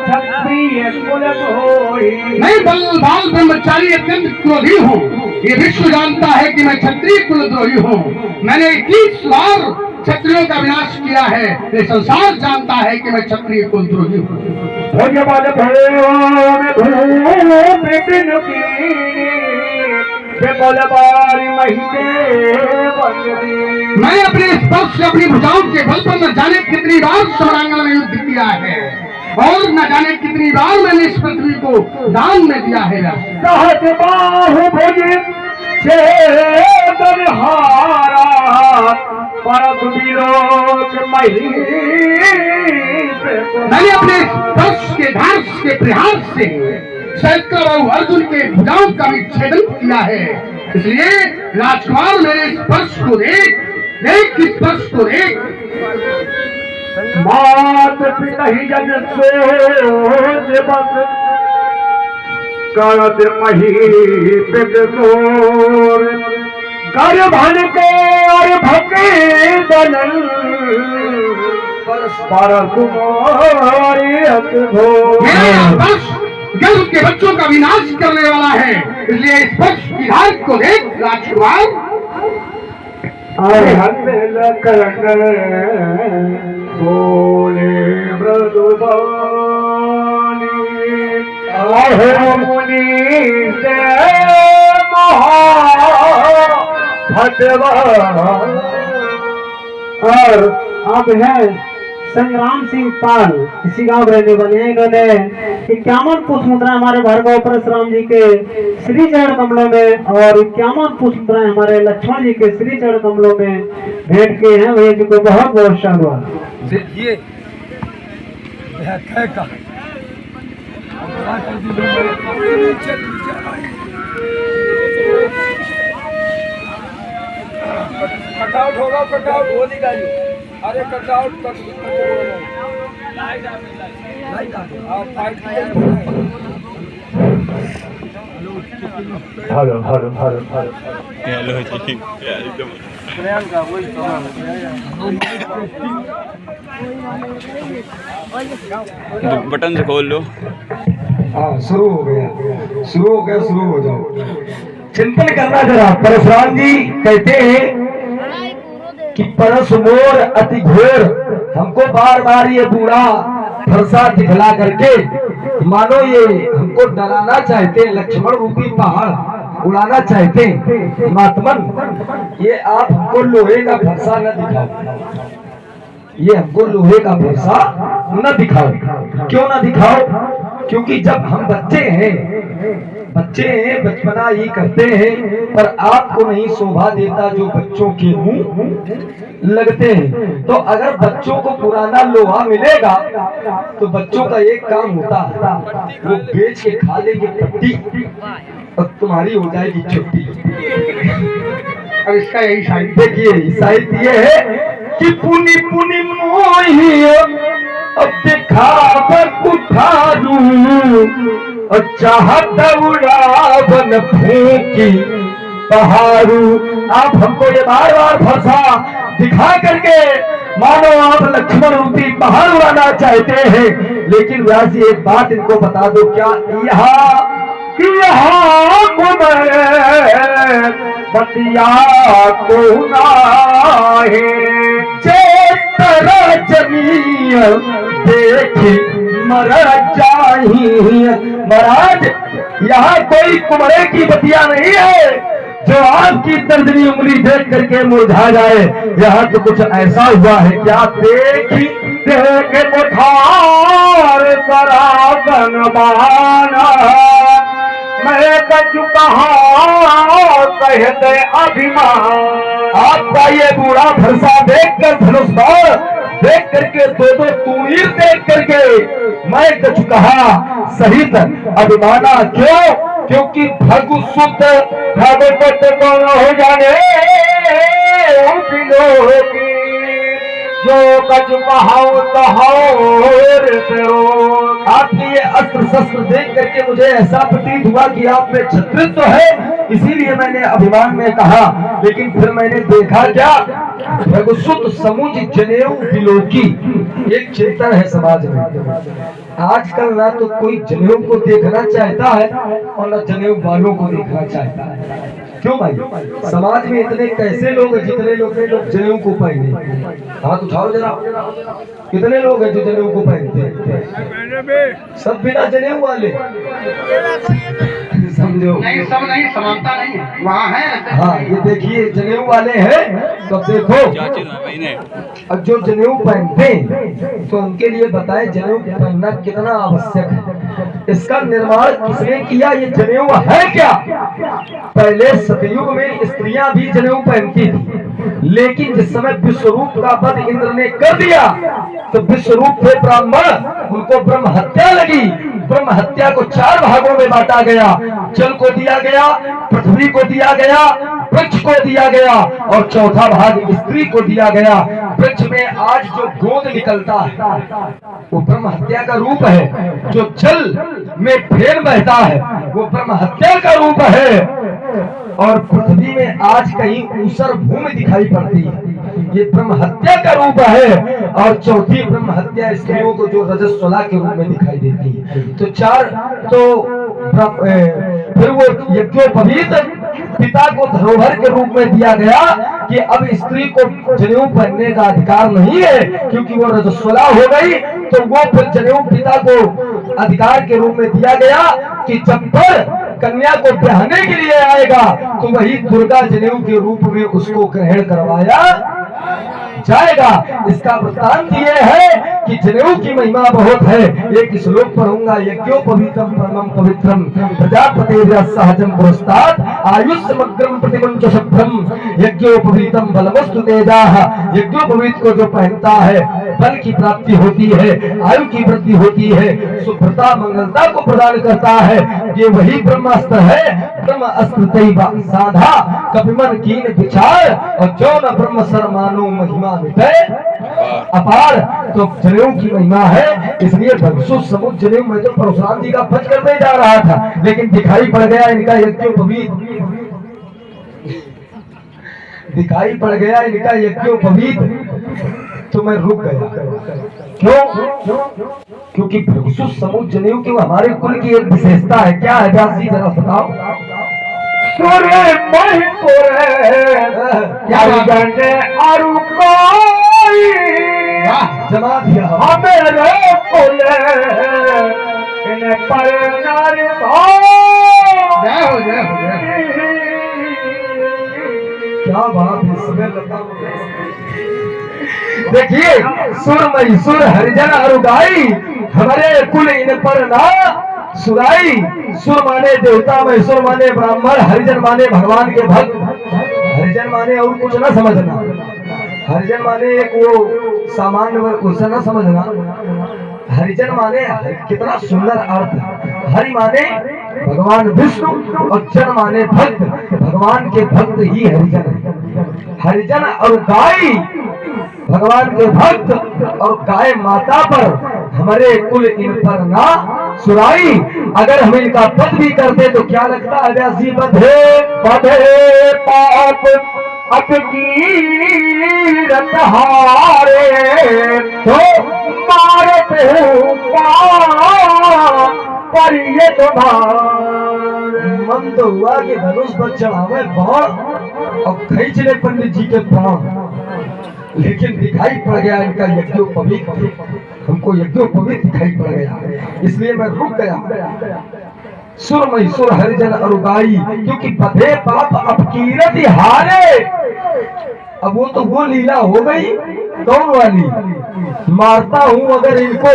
C: क्षत्रिय कुल धोई।
B: मैं बाल ब्रह्मचारी अत्यंत क्रोधी हूँ, ये विश्व जानता है कि मैं क्षत्रिय कुलद्रोही हूँ। मैंने 21 बार क्षत्रियों का विनाश किया है, ये संसार जानता है कि मैं क्षत्रिय कुलद्रोही हूँ। मैं अपने स्पर्श से अपनी भुजाओं के बल पर न जाने कितनी बार समरांगण में युद्ध किया है और न जाने कितनी बार मैंने इस पृथ्वी को दान में दिया है।
C: सहज बाहु भुज छेदन हारा परंतु विरोध
B: मैंने अपने स्पर्श के धार के प्रहार से शंकर अर्जुन के भुजाओं का भी छेदन किया है। इसलिए राजकुमार मेरे स्पर्श को देख, देख स्पर्श को देख।
C: मात पिता ही जग सोच बस करत मही पितोर कर भन के और भके दलन पर तुम्हारे
B: गर्भ के बच्चों का विनाश करने वाला है। इसलिए स्पर्श की धार को देख राजकुमार।
C: बोले मृदुबानी मुनि से
D: और अब है संग्राम सिंह पाल, इसी गांव रहने वाले हैं। इन्होंने 51 पुष्प मुद्रा हमारे भार्गव परशुराम जी के श्री चरण कमलों में और 51 पुष्प मुद्रा हमारे लक्ष्मण जी के श्री चरण कमलों में भेंट किए हैं। भैया जी को बहुत बहुत शाबाश।
A: देखिए का कटआउट होगा, कटआउट हो निकाली। अरे कटआउट कर
C: hello hello hello hello
E: hello ji एकदम बटन से खोल लो।
A: हाँ शुरू हो गया, शुरू हो गया, शुरू हो जाओ। चिंतन करना जरा। परशुराम जी कहते हैं कि परस मोर अति घोर, हमको बार बार ये बूढ़ा फरसा दिखला करके मानो ये हमको डराना चाहते, लक्ष्मण रूपी पहाड़ उड़ाना चाहते। महात्मन ये आप हमको लोहे का फरसा न दिखाओ, ये हमको लोहे का फरसा न दिखाओ। क्यों ना दिखाओ? क्योंकि जब हम बच्चे हैं, बचपना ही करते हैं, पर आपको नहीं शोभा देता जो बच्चों के मुंह लगते हैं। तो अगर बच्चों को पुराना लोहा मिलेगा तो बच्चों का एक काम होता है, वो बेच के खा लेंगे पट्टी और तुम्हारी हो जाएगी छुट्टी।
B: अब इसका यही साइड
A: देखिए साहित्य ये है कि पुनी पुनी मोही अब देखा पर कुठारू और चाहत उड़ावन फूकी पहाड़ू। आप हमको ये बार बार फरसा दिखा करके मानो आप लक्ष्मण रूपी पहाड़ उड़ाना चाहते हैं। लेकिन व्यास जी एक बात इनको बता दो, क्या यहाँ बतिया को नाहे चेतरा जमीन देखी मर जाही। महाराज यहाँ कोई कुमरे की बतिया नहीं है जो आपकी तर्जनी उंगली देख करके मुरझा जाए। यहाँ तो कुछ ऐसा हुआ है, क्या देखी देख बुखार सराबन बहाना मैं कछु कहा कहते अभिमान। आपका ये बूढ़ा फरसा देख कर, धनुष बाण देख करके, दो तूणीर देख करके मैं कछु कहा सहित अभिमाना। क्यों? क्योंकि भगुसुत भगवत कौन हो जाने जो कछु कहाओ तो आपकी ये अस्त्र शस्त्र देख करके मुझे ऐसा प्रतीत हुआ कि आप में छत्रित्व तो है, इसीलिए मैंने अभिमान में कहा। लेकिन फिर मैंने देखा क्या, भगुसुत समुझ जनेऊ बिलोकी। एक चिंतन है समाज में, आजकल ना तो कोई जनेऊ को देखना चाहता है और ना जनेऊ वालों को देखना चाहता है। क्यों भाई? समाज में इतने कैसे लोग हैं जितने लोग जनेऊ को पहने? हाथ उठाओ जरा, कितने लोग हैं जो जनेऊ को पहनते हैं? सब बिना जनेऊ वाले, समझो।
B: नहीं, सब नहीं, समानता नहीं है, वहाँ है।
A: हाँ ये देखिए जनेऊ वाले हैं, तो देखो अब जो जनेऊ पहनते हैं तो उनके लिए बताएं जनेऊ पहनना कितना आवश्यक है। इसका निर्माण किसने किया? ये जनेऊ है क्या? पहले सतयुग में स्त्रियां भी जनेऊ पहनती थी, लेकिन जिस समय विश्वरूप का वध इंद्र ने कर दिया तो विश्वरूप थे ब्राह्मण, उनको ब्रह्म हत्या लगी। ब्रह्म हत्या को 4 भागों में बांटा गया, जल को दिया गया, पृथ्वी को दिया गया, वृक्ष को दिया गया और चौथा भाग स्त्री को दिया गया। वृक्ष में आज जो गोंद निकलता है वो ब्रह्म हत्या का रूप है, जो जल में फेन बहता है वो ब्रह्म हत्या का रूप है, और पृथ्वी में आज कहीं ऊसर भूमि दिखाई पड़ती है, ये ब्रह्म हत्या का रूप है। और चौथी ब्रह्म हत्या स्त्रियों को जो रजस्वला के रूप में दिखाई देती है। तो 4 तो फिर वो यज्ञोपवीत पिता को धरोहर के रूप में दिया गया कि अब स्त्री को जनेऊ पहनने का अधिकार नहीं है क्योंकि वो रजस्वला हो गई। तो वो फिर जनेऊ पिता को अधिकार के रूप में दिया गया कि जब पर कन्या को ब्याहने के लिए आएगा तो वही दुर्गा जनेऊ के रूप में उसको ग्रहण करवाया जाएगा। इसका वृत्तांत ये है कि जनेऊ की महिमा बहुत है। एक श्लोक पढ़ूंगा, यज्ञोपवीतम परमं पवित्रम प्रजापतिर्या सहजम पुरस्तात् आयुष्मग्रम प्रतिमंच शुभ्रम यज्ञोपवीतम बलवस्तु तेजाः। यज्ञोपवीत को जो पहनता है बल की प्राप्ति होती है, आयु की वृद्धि होती है, शुभ्रता मंगलता को प्रदान करता है, ये वही ब्रह्मास्त्र है। ब्रह्म अस्त्र तैबा साधा कपिमन कीन विचार, और जो न ब्रह्म सरमानो महिमा मिटे अपार। तो जनेऊ की महिमा है, इसलिए भगसुस समुद्र जनेऊ में तो परशुराम जी का भज करने जा रहा था, लेकिन दिखाई पड़ गया इनका यज्ञोपवीत, दिखाई पड़ गया इनका यज्ञोपवीत, तो मैं रुक गया। क्यों? क्योंकि भगसुस समुद्र जनेऊ की हमारे कुल की एक विशेषता है। क्या है व्यास जी, जरा बताओ।
C: सूर्य महिपुर क्या गंजे अरु कोई
A: जमा दिया
C: हमें कुल इन पर नारी
B: जय हो जय हो जय हो।
A: क्या बात है, समय लता। देखिए सुरमई सुर हरिजन अरुगाई, हमारे कुल इन पर ना सुराई। सुर माने देवता में, सुर माने ब्राह्मण, हरिजन माने भगवान के भक्त। हरिजन माने और कुछ ना समझना, हरिजन माने एक वो सामान्य वर्ग उसे ना समझना। हरिजन माने कितना सुंदर अर्थ। हरि माने भगवान विष्णु और जन माने भक्त, भगवान के भक्त ही हरिजन है। हरिजन और गाय भगवान के भक्त, और गाय माता पर हमारे कुल इन पर ना सुराई। अगर हम इनका पद भी करते तो क्या लगता है व्यास जी? बधे
C: बधे पाप अपकी रतहारे तो मारत हूँ पर ये तुम्हारे।
A: मन तो हुआ कि धनुष पर चढ़ावे बाण और खींच ले पंडित जी के प्राण, लेकिन दिखाई पड़ गया इनका यज्ञोपवीत, हमको यज्ञोपवीत दिखाई पड़ गया, इसलिए मैं रुक गया। सुरमई सुर हरिजन अरुगाई, क्योंकि बधे पाप अपकीरत हारे। अब वो तो वो लीला हो गई, कौन वाली? मारता हूं अगर इनको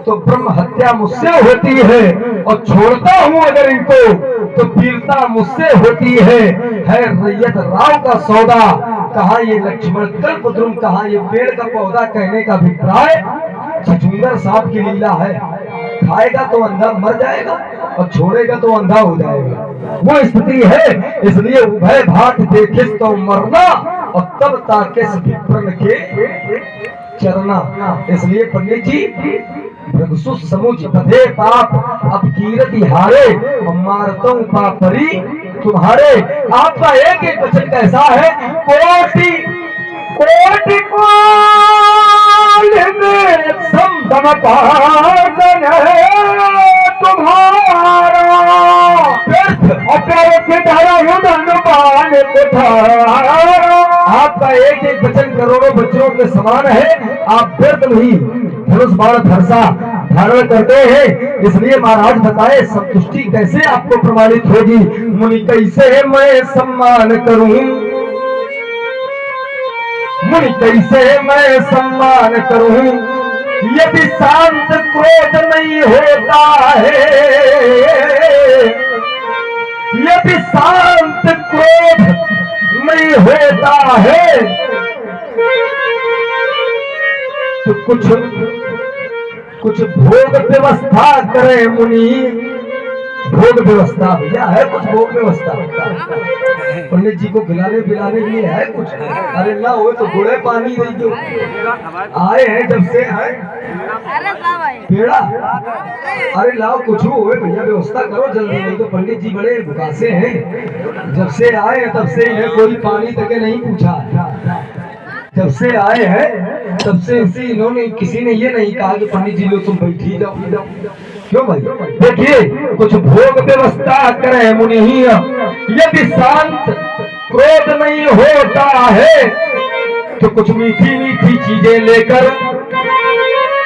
A: तो ब्रह्म हत्या मुझसे होती है, और छोड़ता हूं अगर इनको तो वीरता मुझसे होती है रैयत राव का सौदा। कहा ये लक्ष्मण कल्पद्रुम, कहा ये पेड़ का पौधा, कहने का अभिप्राय छछूंदर सांप की लीला है। खाएगा तो अंधा मर जाएगा और छोड़ेगा तो अंधा हो जाएगा, वो स्थिति है। इसलिए उभय भाट देखे तो मरना, और तब ताकिस विप्रन के चरना। इसलिए पंडित जी भगसुस समुझ बधे पाप अब कीरति हारे, और मारता हूं पापरी तुम्हारे। आपका एक एक वचन कैसा है? कोटि कोटि काल में समदम पावन है तुम्हारा, आपका एक एक वचन करोड़ों बच्चों के समान है। आप व्यर्थ नहीं धनुष बाण धरसा धारण करते हैं। इसलिए महाराज बताए संतुष्टि कैसे आपको प्रमाणित होगी। मुनि कैसे मैं सम्मान करूं, मुनि कैसे मैं सम्मान करूं, यदि शांत क्रोध नहीं होता है, यदि शांत क्रोध नहीं होता है तो कुछ भोग व्यवस्था करे मुनि। भोग व्यवस्था भैया है कुछ, भोग व्यवस्था पंडित जी को खिलाने पिलाने के लिए है कुछ? अरे ना हो तो गुड़े पानी नहीं दो। आए हैं जब से हैं पेड़ा, अरे लाओ कुछ हो भैया, व्यवस्था करो जल्दी, नहीं तो पंडित जी बड़े भुकासे हैं। जब से आए हैं तब से इन्हें कोई पानी तक नहीं पूछा। जब से आए हैं तब से इन्होंने किसी ने ये नहीं कहा कि पंडित जी लो तुम बैठी जाओ। क्यों भाई? देखिए कुछ भोग व्यवस्था करे मुनि, यदि शांत क्रोध नहीं होता है तो कुछ मीठी मीठी चीजें लेकर,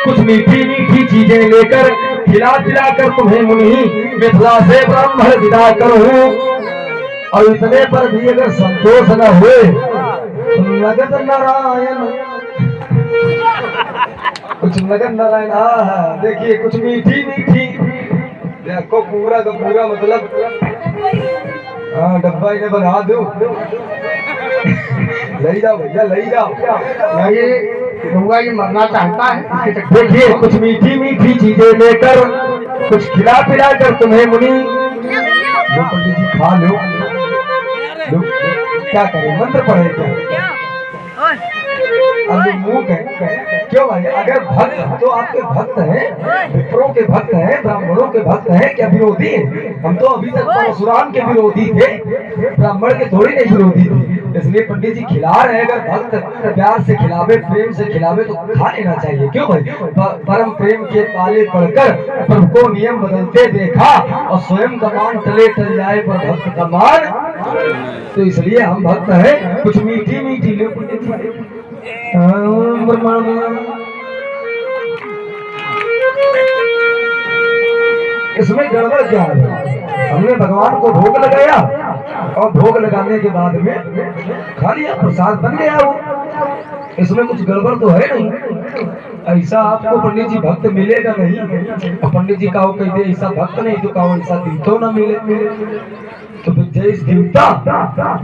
A: कुछ मीठी मीठी चीजें लेकर खिला पिला कर तुम्हें मुनि मिथिला से ब्राह्मण विदा करूं। और इतने पर भी अगर संतोष न हुए तो नगद नारायण, कुछ नगद नारायण। देखिए कुछ मीठी मीठी, देखो पूरा का पूरा मतलब डब्बा इन्हें बना दो, ले जाओ भैया ले जाओ।
B: ये गंगा जी मरना चाहता है।
A: देखिए कुछ मीठी मीठी चीजें लेकर कुछ खिला पिला कर तुम्हें मुनि, लो पंडित जी खा लो। क्या करें, मंत्र पढ़े क्या? अब मूक है क्यों भाई? अगर भक्त तो आपके भक्त हैं, विप्रों के भक्त हैं, ब्राह्मणों के भक्त हैं, क्या विरोधी हैं? हम तो अभी तक परशुराम के विरोधी थे, ब्राह्मण के थोड़ी नहीं विरोधी थे। इसलिए पंडित जी खिला रहे हैं, अगर भक्त प्यार से खिलावे, प्रेम से खिलावे तो खा लेना चाहिए। क्यों भाई? परम प्रेम के पाले पढ़कर प्रभु को नियम बदलते देखा, और स्वयं का मान टले टल जाए पर भक्त का मान, तो इसलिए हम भक्त हैं। कुछ मीठी मीठी लो पंडित जी। इसमें गड़बड़ क्या है? हमने भगवान को भोग लगाया, और भोग लगाने के बाद में खा लिया, प्रसाद बन गया वो। इसमें कुछ गड़बड़ तो है नहीं। ऐसा आपको पंडित जी भक्त मिलेगा नहीं। पंडित जी कहो कह दे ऐसा भक्त नहीं, तो कहो ऐसा तीर्थों न मिले। तो जैस देवता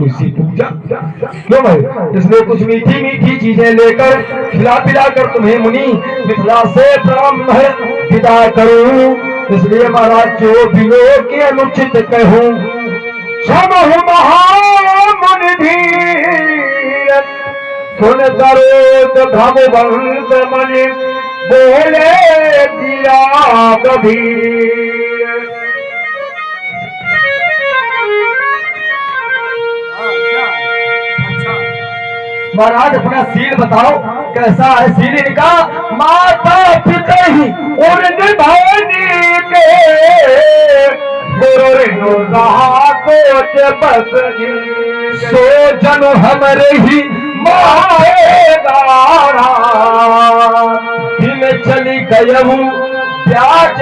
A: उसी पूजा। क्यों भाई? इसलिए कुछ मीठी मीठी चीजें लेकर खिला पिला कर तुम्हें मुनि मिथिला से प्रणाम विदा करूं। इसलिए महाराज जो बिलो के अनुचित कहूं, सब महामुनि धीर सुन करो भगवंत मन बोले दिया गभीर। महाराज अपना सील बताओ कैसा है? सील इनका माता पिता ही और निभानी के सो जन हमरे ही माएगा चली गयू प्याज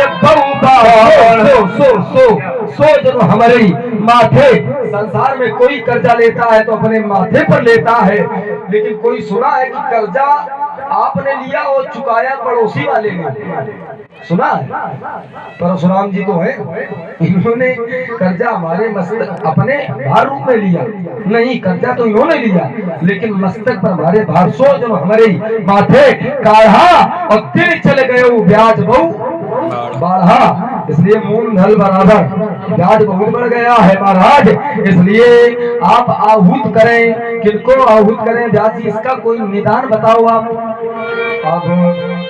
A: सो जन हमारे ही माथे। संसार में कोई कर्जा लेता है तो अपने माथे पर लेता है, लेकिन कोई सुना है कि कर्जा आपने लिया और चुकाया पड़ोसी वाले ने? सुना है? परशुराम जी तो है, इन्होंने कर्जा हमारे मस्तक अपने भार रूप में लिया नहीं, कर्जा तो इन्होंने लिया, लेकिन मस्तक पर हमारे भार सो जो हमारे माथे काढ़ा, और दिन चले गए वो ब्याज बहु बाढ़ा। इसलिए मूल धल बराबर ब्याज बहुत बढ़ गया है महाराज। इसलिए आप आहूत करें, किनको आहूत करें ब्याज जी, इसका कोई निदान बताओ आप। अब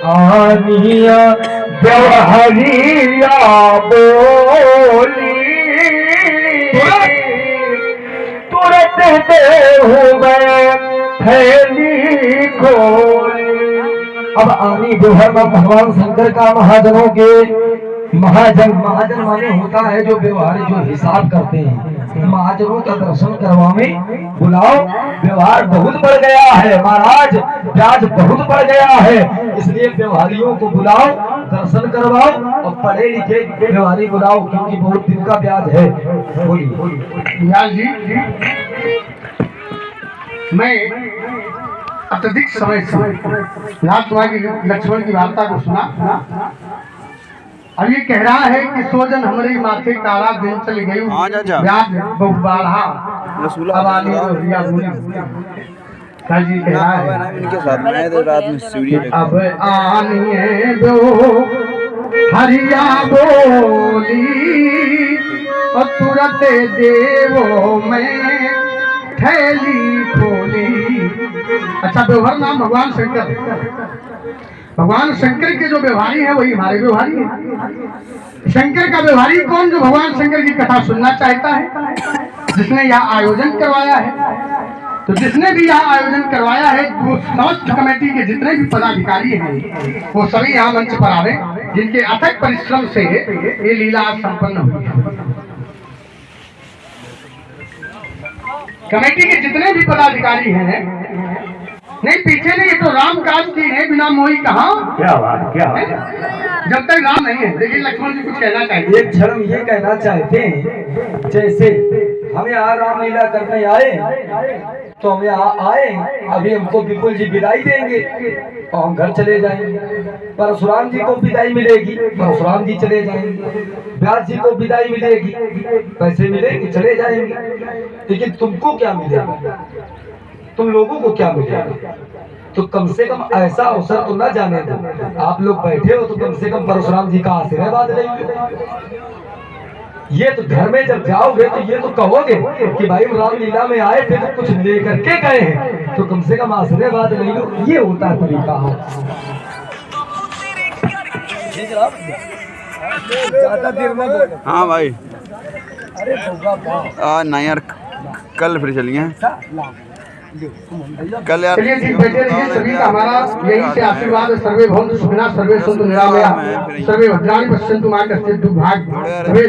A: आनिया व्यवहारिया बोली तुरंत देहूं मैं थैली खोली। अब आनी व्यवहार में भगवान शंकर का महाजनों के महाजन माने होता है जो व्यवहार जो हिसाब करते हैं, महाजनों का दर्शन करवाने बुलाओ। व्यवहार बहुत बढ़ गया है महाराज, ब्याज बहुत बढ़ गया है, इसलिए व्यवहारियों को बुलाओ, दर्शन करवाओ, और पढ़े लिखे व्यवहारी बुलाओ, क्योंकि बहुत दिन का ब्याज है। बोलिए
B: ब्याज जी, मैं अत्यधिक समय से राजकुमार लक्ष्मण की वार्ता को सुना। अब ये कह रहा है कि सोजन हमारे माथे काला दिन चल गई, ब्याज बहुत बाढ़ा, अब आनी रोहिया बोली। जी कह रहा है
E: इनके साथ में तो रात में सूर्य
B: अब आनिए दो हरिया बोली, और तुरंत देवो में थैली खोली। अच्छा, व्यवहार नाम भगवान शंकर। भगवान शंकर के जो व्यवहारी है वही हमारे व्यवहारी है। शंकर का व्यवहारी कौन? जो भगवान शंकर की कथा सुनना चाहता है, जिसने यहाँ आयोजन करवाया है। तो जिसने भी यहाँ आयोजन करवाया है, वो समस्त कमेटी के जितने भी पदाधिकारी हैं वो सभी यहाँ मंच पर आवे, जिनके अथक परिश्रम से ये लीला संपन्न हुई है। कमेटी के जितने भी पदाधिकारी हैं, नहीं पीछे नहीं, तो राम काज की है, बिना मोही कहा।
C: क्या बात, क्या बात।
B: जब तक राम नहीं है। लेकिन लक्ष्मण जी कुछ कहना चाहिए।
A: एक क्षण ये कहना चाहते हैं, जैसे हम यहाँ रामलीला करने आए तो हम यहाँ आए, अभी हमको विपुल जी विदाई देंगे और हम घर चले जाएंगे। परशुराम जी को विदाई मिलेगी, परशुराम जी चले जाएंगे। व्यास जी को विदाई मिलेगी, पैसे मिलेंगे, चले जाएंगे। लेकिन तुमको क्या मिलेगा? तुम लोगों को क्या मिलेगा? तो कम से कम ऐसा अवसर तो ना जाने दो। आप लोग बैठे हो तो कम से कम परशुराम जी का आशीर्वाद लेंगे। ये तो घर में जब जाओगे तो ये तो कहोगे कि भाई रामलीला में आए थे तो कुछ लेकर के गए हैं, तो कम से कम आशीर्वाद ले लो। ये होता है तरीका।
E: हाँ भाई। नहीं यार, कल फिर चलिए कल यार।
B: चलिए ठीक, बैठे रहिए। सभी का हमारा यही से आशीर्वाद है। सर्वे भवन्तु सुखिनः, सर्वे सन्तु निरामया, सर्वे भद्राणि पश्यन्तु मा कश्चित् दुर्भाग्।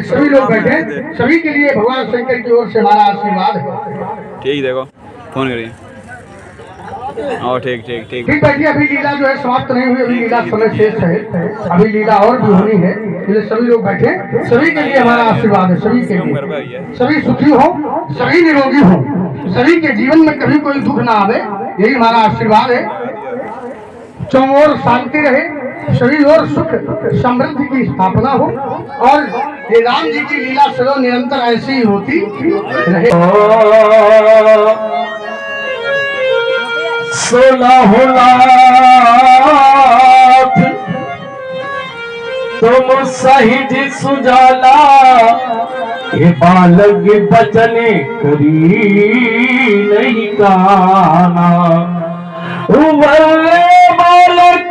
B: सभी लोग बैठे, सभी के लिए भगवान शंकर की ओर से हमारा आशीर्वाद है।
E: ठीक, देखो फोन करिए। और ठीक ठीक ठीक
B: ठीक बैठिए। अभी लीला जो है समाप्त नहीं हुई, अभी लीला समय शेष है, अभी लीला और भी होनी है। इसलिए सभी लोग बैठे, सभी के लिए हमारा आशीर्वाद है। सभी के लिए, सभी सुखी हो, सभी निरोगी हो, सभी के जीवन में कभी कोई दुख ना आवे, यही हमारा आशीर्वाद है। चारों ओर शांति रहे, सभी ओर सुख समृद्धि की स्थापना हो, और ये राम जी की लीला सदैव निरंतर ऐसी ही होती रहे।
C: 16 लाख तुम सहित सुजाला, ये बालक बचन करी नहीं काना। उबले बालक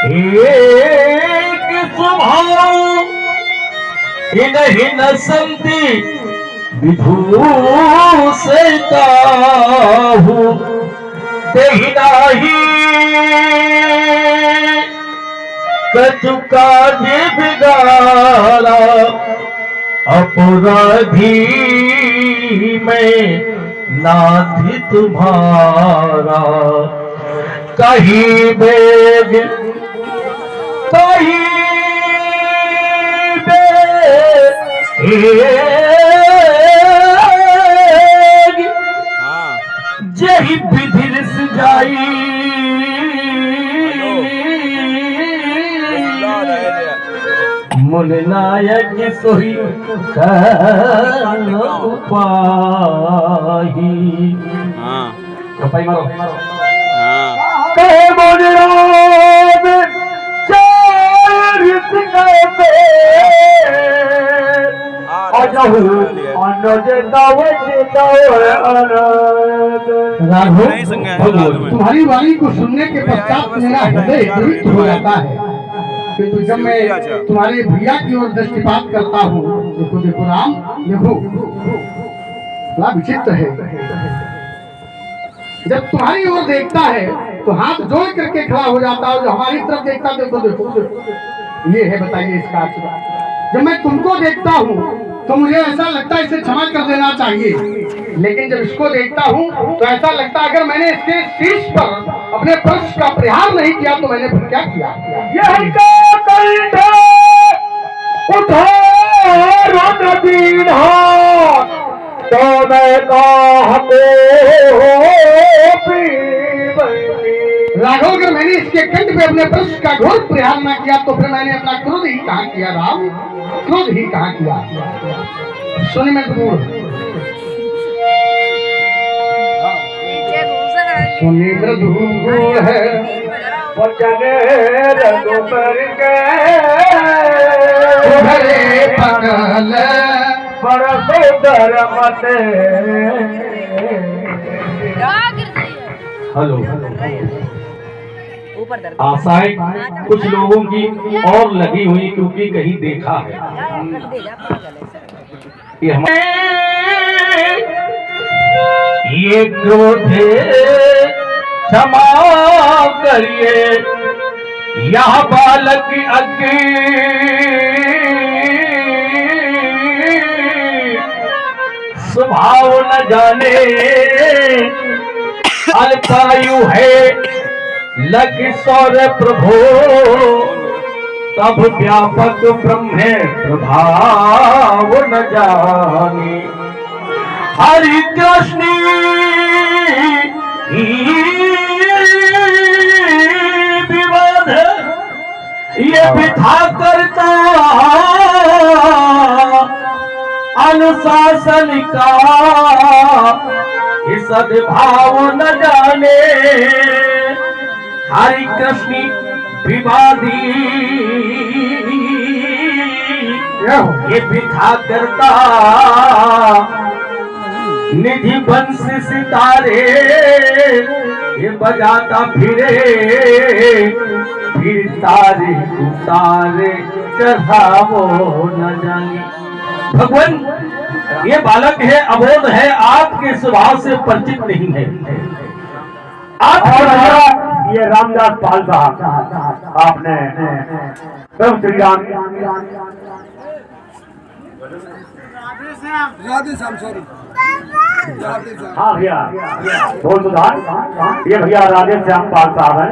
C: एक स्वभाव इन्हीं न संति विभूषिता हूँ, तेहि नाही कचुका जी बिगाड़ा। अपराधी में नाथी तुम्हारा, कहीं बेग कहीं बेग जही विधि रिस जाई। मुन नायक सोही उपाही। चौपाई मारो। कहे मोजराम चारित पे अजहु अनुज दावत राघव,
B: तुम्हारी वाणी को सुनने के पश्चात मेरा हृदय द्रवित हो जाता है, किंतु जब मैं तुम्हारे भैया की ओर दृष्टिपात करता हूँ, देखो देखो राम, देखो बड़ा विचित्र है। जब तुम्हारी ओर देखता है तो हाथ जोड़ करके खड़ा हो जाता है, जो हमारी तरफ देखता है देखो देखो ये है, बताइए इसका आशीर्वाद। जब मैं तुमको देखता हूँ तो मुझे ऐसा लगता है इसे क्षमा कर देना चाहिए, लेकिन जब इसको देखता हूँ तो ऐसा लगता है अगर मैंने इसके शीश पर अपने फर्श का प्रहार नहीं किया तो मैंने फिर क्या किया।
C: यही का कंठा उठारो नदीना, तो मैं
B: राघव, अगर मैंने इसके कंठ पे अपने फर्श का घोर प्रहार न किया तो फिर मैंने अपना क्रोध ही कहाँ किया राम, क्रोध ही कहाँ किया। सुन में दूर सुनी मृदूर है
C: वचन रघुबर के
B: भरे पगल
C: बरसो धर्मत। हेलो, आशाएं कुछ लोगों की और लगी हुई क्योंकि कहीं देखा है ये क्रोध क्षमा करिए, यह बालक अग्नि स्वभाव न जाने, अल्पायु है लग सौर प्रभो, तब व्यापक ब्रह्म प्रभाव न जाने। हरि कृष्ण विवाद ये
A: विधा करता अनुशासन का, ये सद्भाव न जाने हरि कृष्ण विवादी। ये विधा करता निधि बंश सितारे, ये बजाता फिरे फिर तारे उतारे चढ़ावो न जाने। भगवान ये बालक है, अबोध है, आपके स्वभाव से परिचित नहीं है। आप
C: ये रामदास पाल साहब, आपने प्रभु श्री राम हाँ भैया बहुत सुधार। ये भैया राधे श्याम पाल साहब हैं,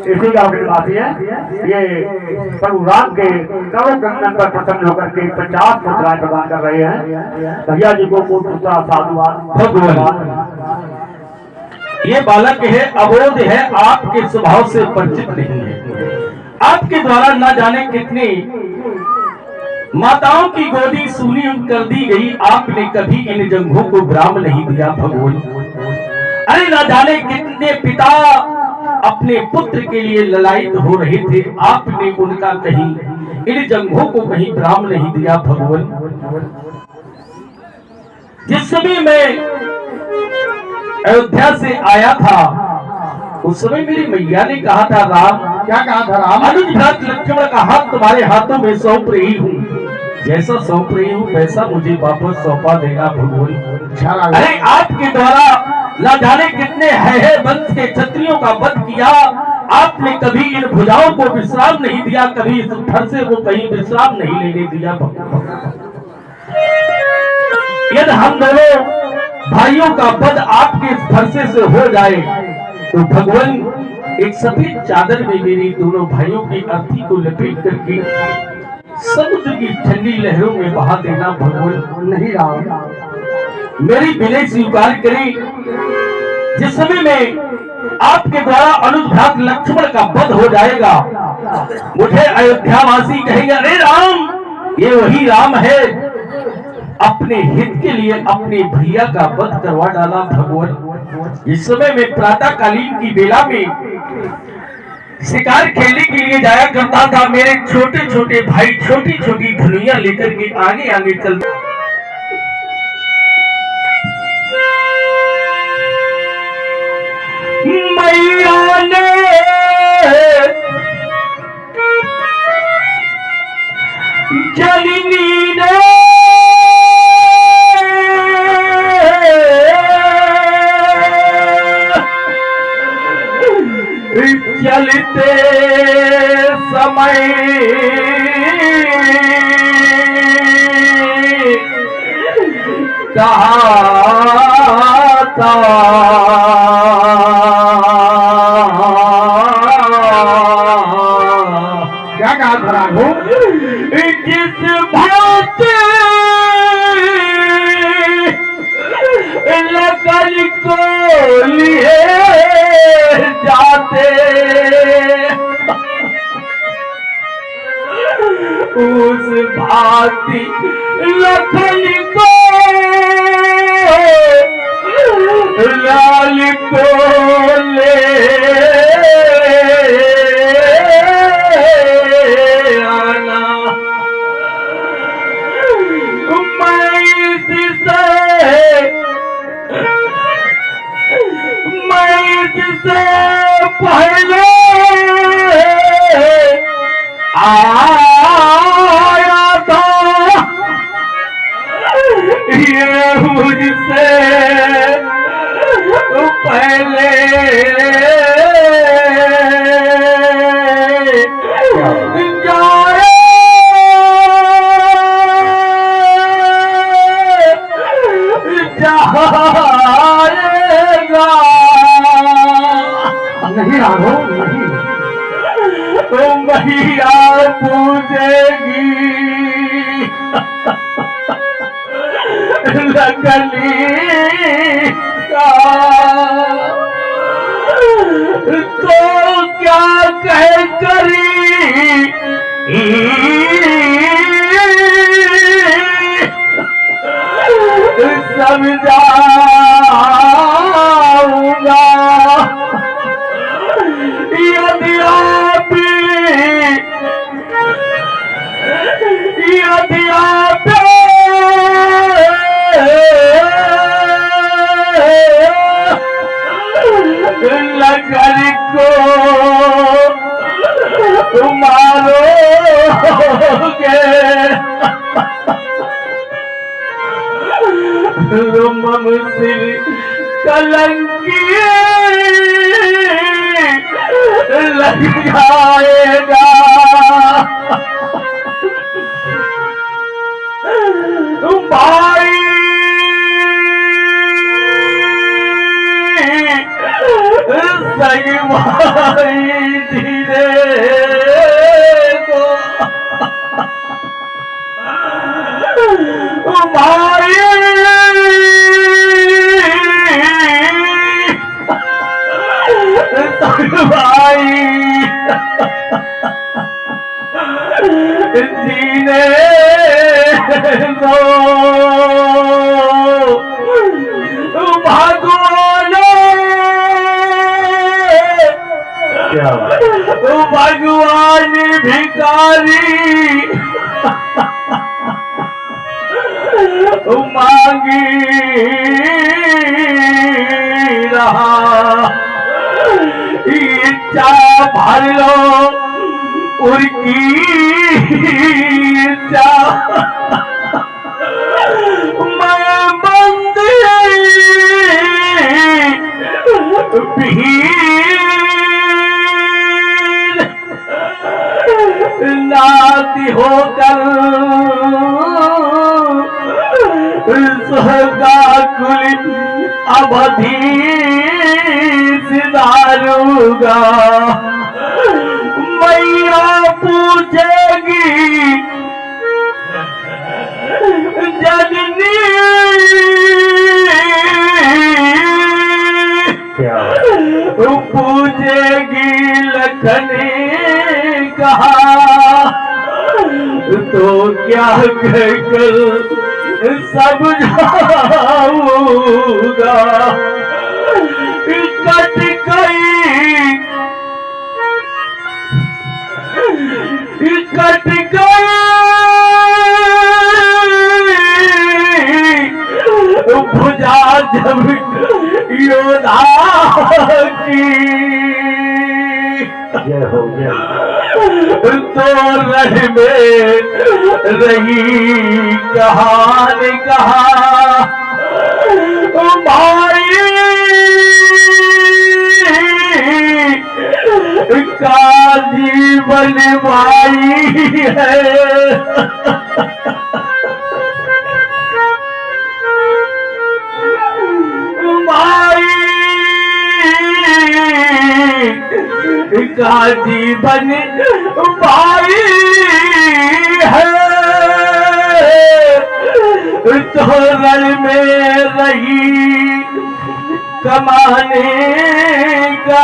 C: इसी गांव के निवासी है। ये प्रभु राम के करोड़ कंगन पर प्रसन्न होकर के 50 मुद्राएं प्रदान कर रहे हैं। भैया जी को पूरा साधुवाद।
A: ये बालक है, अबोध है, आपके स्वभाव से परिचित नहीं है। आपके द्वारा न जाने कितने माताओं की गोदी सूनी कर दी गई, आपने कभी इन जंघों को विराम नहीं दिया भगवान। अरे न जाने कितने पिता अपने पुत्र के लिए ललायित हो रहे थे, आपने उनका कहीं इन जंघों को कहीं विराम नहीं दिया भगवान। जिस समय मैं अयोध्या से आया था, उस समय मेरी मैया ने कहा था, राम
B: क्या कहा था राम?
A: अनुज भरत लक्ष्मण का हाथ तुम्हारे हाथों में सौंप रही हूँ, जैसा सौंप रही हूँ वैसा मुझे वापस सौंपा देगा भगवान। अरे आपके द्वारा न जाने कितने है वंश के क्षत्रियों का वध किया, आपने कभी इन भुजाओं को विश्राम नहीं दिया, कभी इस घर से वो कहीं विश्राम नहीं लेने दिया भगवान। यदि हम दोनों भाइयों का वध आपके फरसे से हो जाए तो भगवान एक सफेद चादर में मेरी दोनों भाइयों की अर्थी को लपेट करके समुद्र की ठंडी लहरों में बहा देना भगवान।
B: नहीं राम,
A: मेरी विनय स्वीकार करें। जिस समय में आपके द्वारा अनुज भ्रात लक्ष्मण का वध हो जाएगा, मुझे अयोध्यावासी कहेंगे, अरे राम ये वही राम है, अपने हित के लिए अपने भैया का वध करवा डाला भगवान। इस समय में प्रातःकालीन की बेला में शिकार खेलने के लिए जाया करता था। मेरे छोटे छोटे भाई छोटी छोटी धनुइयां लेकर के आगे आगे चलते। मैया ने जलनी ने चलते समय कहा था,
B: क्या कहा था राम?
A: जिस बात लकड़ को लिए जाते उस भांति लखन को लाल को ले आना। मैं इससे पहले आया था, ये मुझसे पहले जाएगा।
B: नहीं राघो, नहीं।
A: तो मैया पूजेगी लकली का, तो क्या
C: कह करी समझाऊंगा यदि आप लगर को मारोगे ममसिर कलंकी लग जाएगा भाई सग भाई धीरे को भाई सग भाई जीने दो भगवान भिखारी मांगी रहा इच्छा भर लो उनकी इच्छा मैं बंद नाती होकर सुहागा कुल अवधि सिधारूंगा मैया पूछेगी जननी पूछेगी लखनी कहा तो क्या कहकर समझाऊंगा कट गई भुजा जब योद्धा की तो रह में रही कहान कहा भाई का जीवन भाई है का जीवन भाई है तो रण में रही कमाने का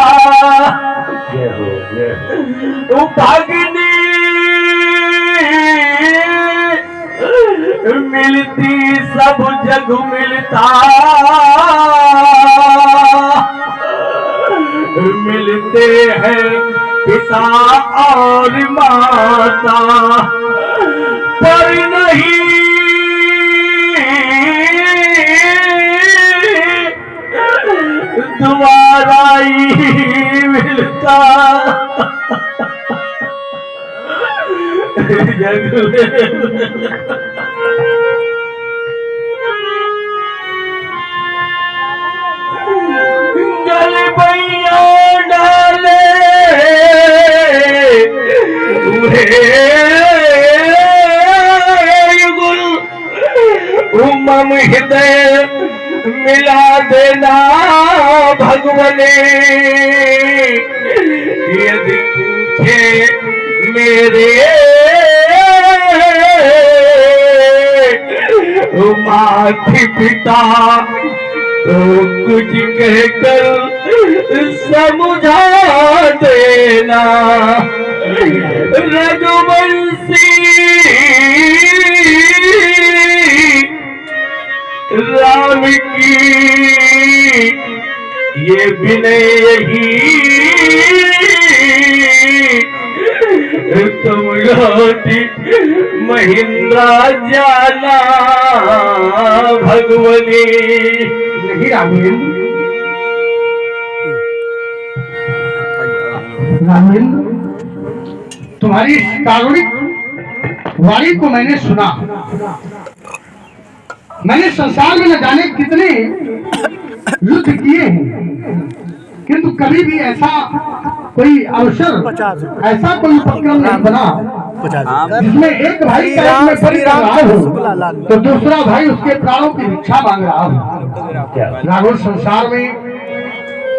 C: भगनी मिलती सब जग मिलता मिलते हैं पिता और माता पर नहीं दोबारा ही मिलता गल भैया डाले गुल उमम हृदय मिला देना भगवने यदि पूछे मेरे माता पिता तो कुछ कहकर
A: समझा देना रघुवंशी राम की ये विनय यही तुम लौटी महिंद्रा जाना भगवनी।
B: नहीं राघवेंद्र, राघवेंद्र तुम्हारी इस कारुणिक वाणी को मैंने सुना। मैंने संसार में न जाने कितने युद्ध किए हैं, किंतु कभी भी ऐसा कोई अवसर, ऐसा कोई उपक्रम नहीं बना जिसमें एक भाई का एक में बलि कर रहा हो तो दूसरा भाई उसके प्राणों की भिक्षा मांग रहा हो। राघव, संसार में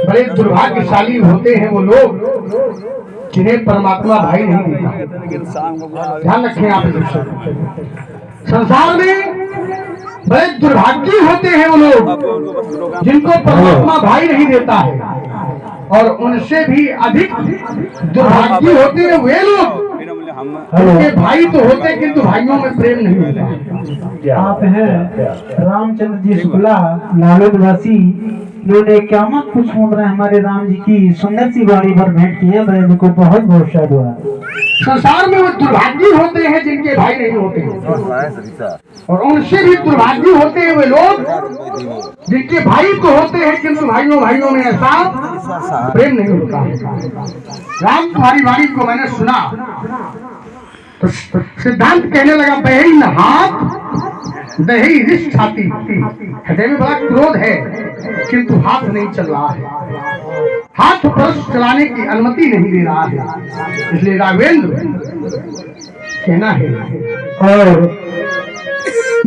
B: बड़े दुर्भाग्यशाली होते हैं वो लोग जिन्हें परमात्मा भाई नहीं देता। ध्यान रखें आप इस विषय को। संसार में बड़े दुर्भाग्य होते हैं वो लोग जिनको परमात्मा भाई नहीं देता है, और उनसे भी अधिक दुर्भाग्य होते हैं वे लोग उनके भाई तो होते किंतु भाइयों में प्रेम नहीं होता।
D: आप हैं रामचंद्र जी शुक्ला लालू निवासी, इन्होंने इक्यावन पुष्प मुद्रा हमारे राम जी की सुंदर सी वाणी पर भेंट की है। बहन जी को बहुत बहुत शाद हुआ।
B: संसार में वो दुर्भाग्य होते हैं जिनके भाई नहीं होते, और उनसे भी दुर्भाग्य होते हैं वे लोग जिनके भाई तो होते हैं किंतु भाइयों में ऐसा प्रेम नहीं होता है। राम, तुम्हारी वाणी को मैंने सुना तो सिद्धांत कहने लगा, बही न हाथ दही रिश्त छाती। हृदय में बड़ा क्रोध है किंतु हाथ नहीं चल रहा है, हाथ परस चलाने की अनुमति नहीं दे रहा है। इसलिए राघवेंद्र कहना है।
D: और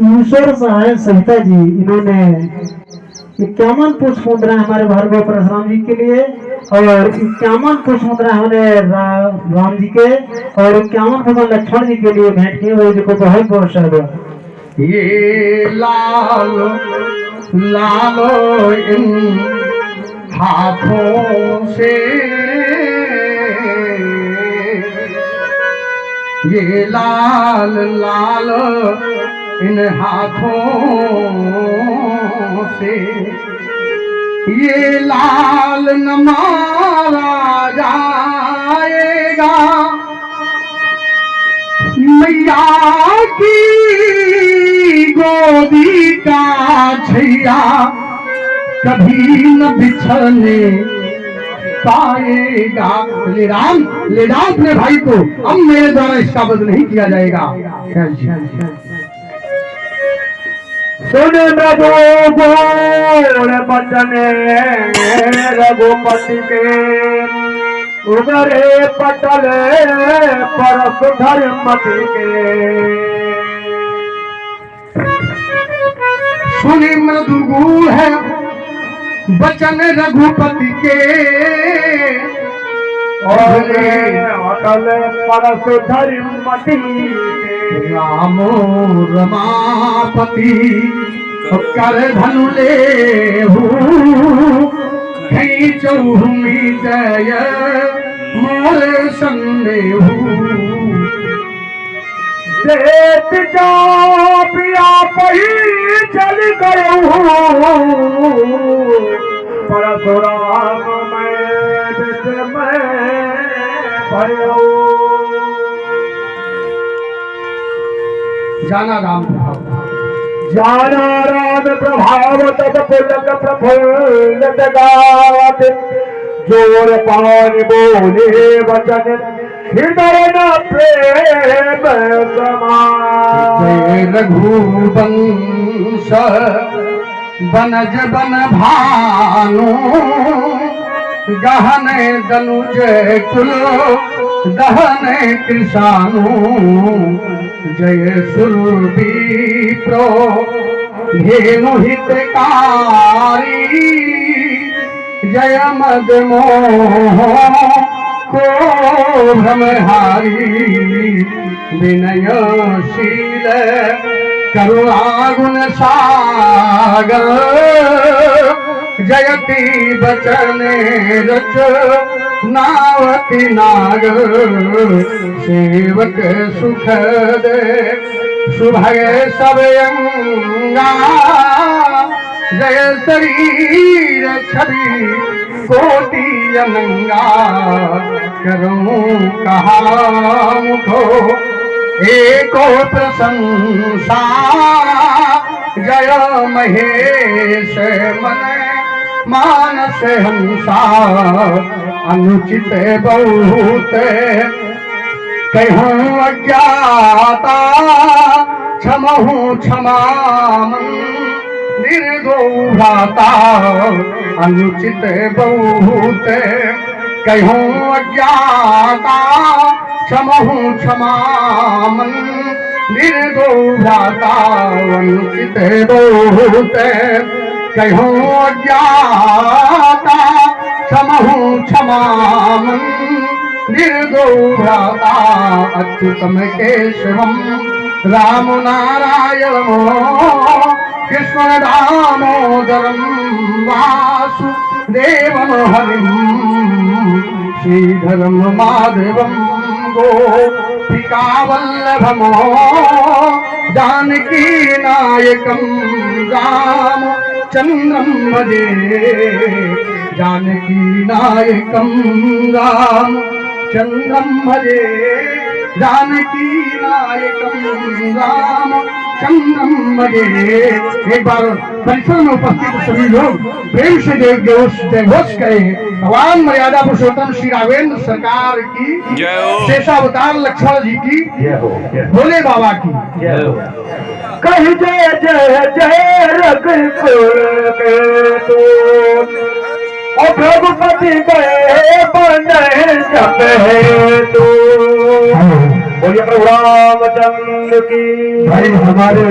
D: ईश्वर सहाय संहिता जी, इन्होंने 51 पुष्प मुद्रा हमारे भार्गव परशुराम जी के लिए, और 51 पुष्प मुद्रा हमारे राम जी के, और 51 पुष्प लक्ष्मण जी के लिए भेंट किए। वो जी को बहुत बहुत शाबाश।
B: ये लालो लालो इन हाथों से, ये लाल लाल इन हाथों से, ये लाल न मारा जाएगा, मैया की गोदी का छैया कभी न बिछड़ने पाएगा। ले राम अपने भाई को, अब मेरे द्वारा इसका वध नहीं किया जाएगा।
C: सुन रघुगोर बचन रघुपति के, उगरे पटल परसु धर्मति के।
B: सुनि मृदुगुण है बचन रघुपति के,
C: और अटल परसु धर्मति के।
B: रामो रमापति कर धनु ले चौमी जय मोर संदेहू।
C: देत जा प्रिया पही चल गयो, परशुराम मैं बिच में भयो।
B: जाना राम प्रभाव,
C: जाना राम प्रभाव तद पुलक प्रफुल्ल गावत, जोर पान बोले वचन हृदय न प्रेम समान।
B: जय रघुवंश बनज बन भानु, गहन दनुज कुल दहन कृषानु। जय सुरभि प्रो धेनु हितकारी, जय मद मोह को भ्रमहारी। विनयशील करुणा गुण सागर, जयति बचन रच नावती नाग सेवक सुखद सुभग सब अंगा जय शरीर छवि कोटि अनंगा करूं कहा मुखो एको प्रशंसा जय महेश मन मानस हंसा अनुचित बहुत कहूँ अज्ञाता क्षमहूँ क्षमा निर्दो भ्राता अनुचित बहुत कहूँ अज्ञाता क्षमहूँ क्षमा निर्दो भ्राता अनुचित बहुत कहूँ अज्ञाता क्षमहूँ क्षमा निर्दो भ्राता अच्युतम केशवम राम नारायणो कृष्ण दामोदरम वासुदेवम हरिम श्रीधरम माधवम गोपिका वल्लभमो जानकी नायकम राम चंद्रम भजे जानकी नायकम राम चंद्रम भजे जानकी नायकम राम चंद्रम भजे। एक बार परिसर में उपस्थित सभी लोग प्रेम से जयघोष करें। भगवान मर्यादा पुरुषोत्तम श्री राघवेंद्र सरकार की
E: जय हो।
B: शेषावतार लक्ष्मण जी की भोले बाबा की
C: जय हो। कह जय जय जय रघुकुल के तू और रघुपति गए बन जब है तू। बोलिए प्रभु रामचंद्र की।
A: भाई हमारे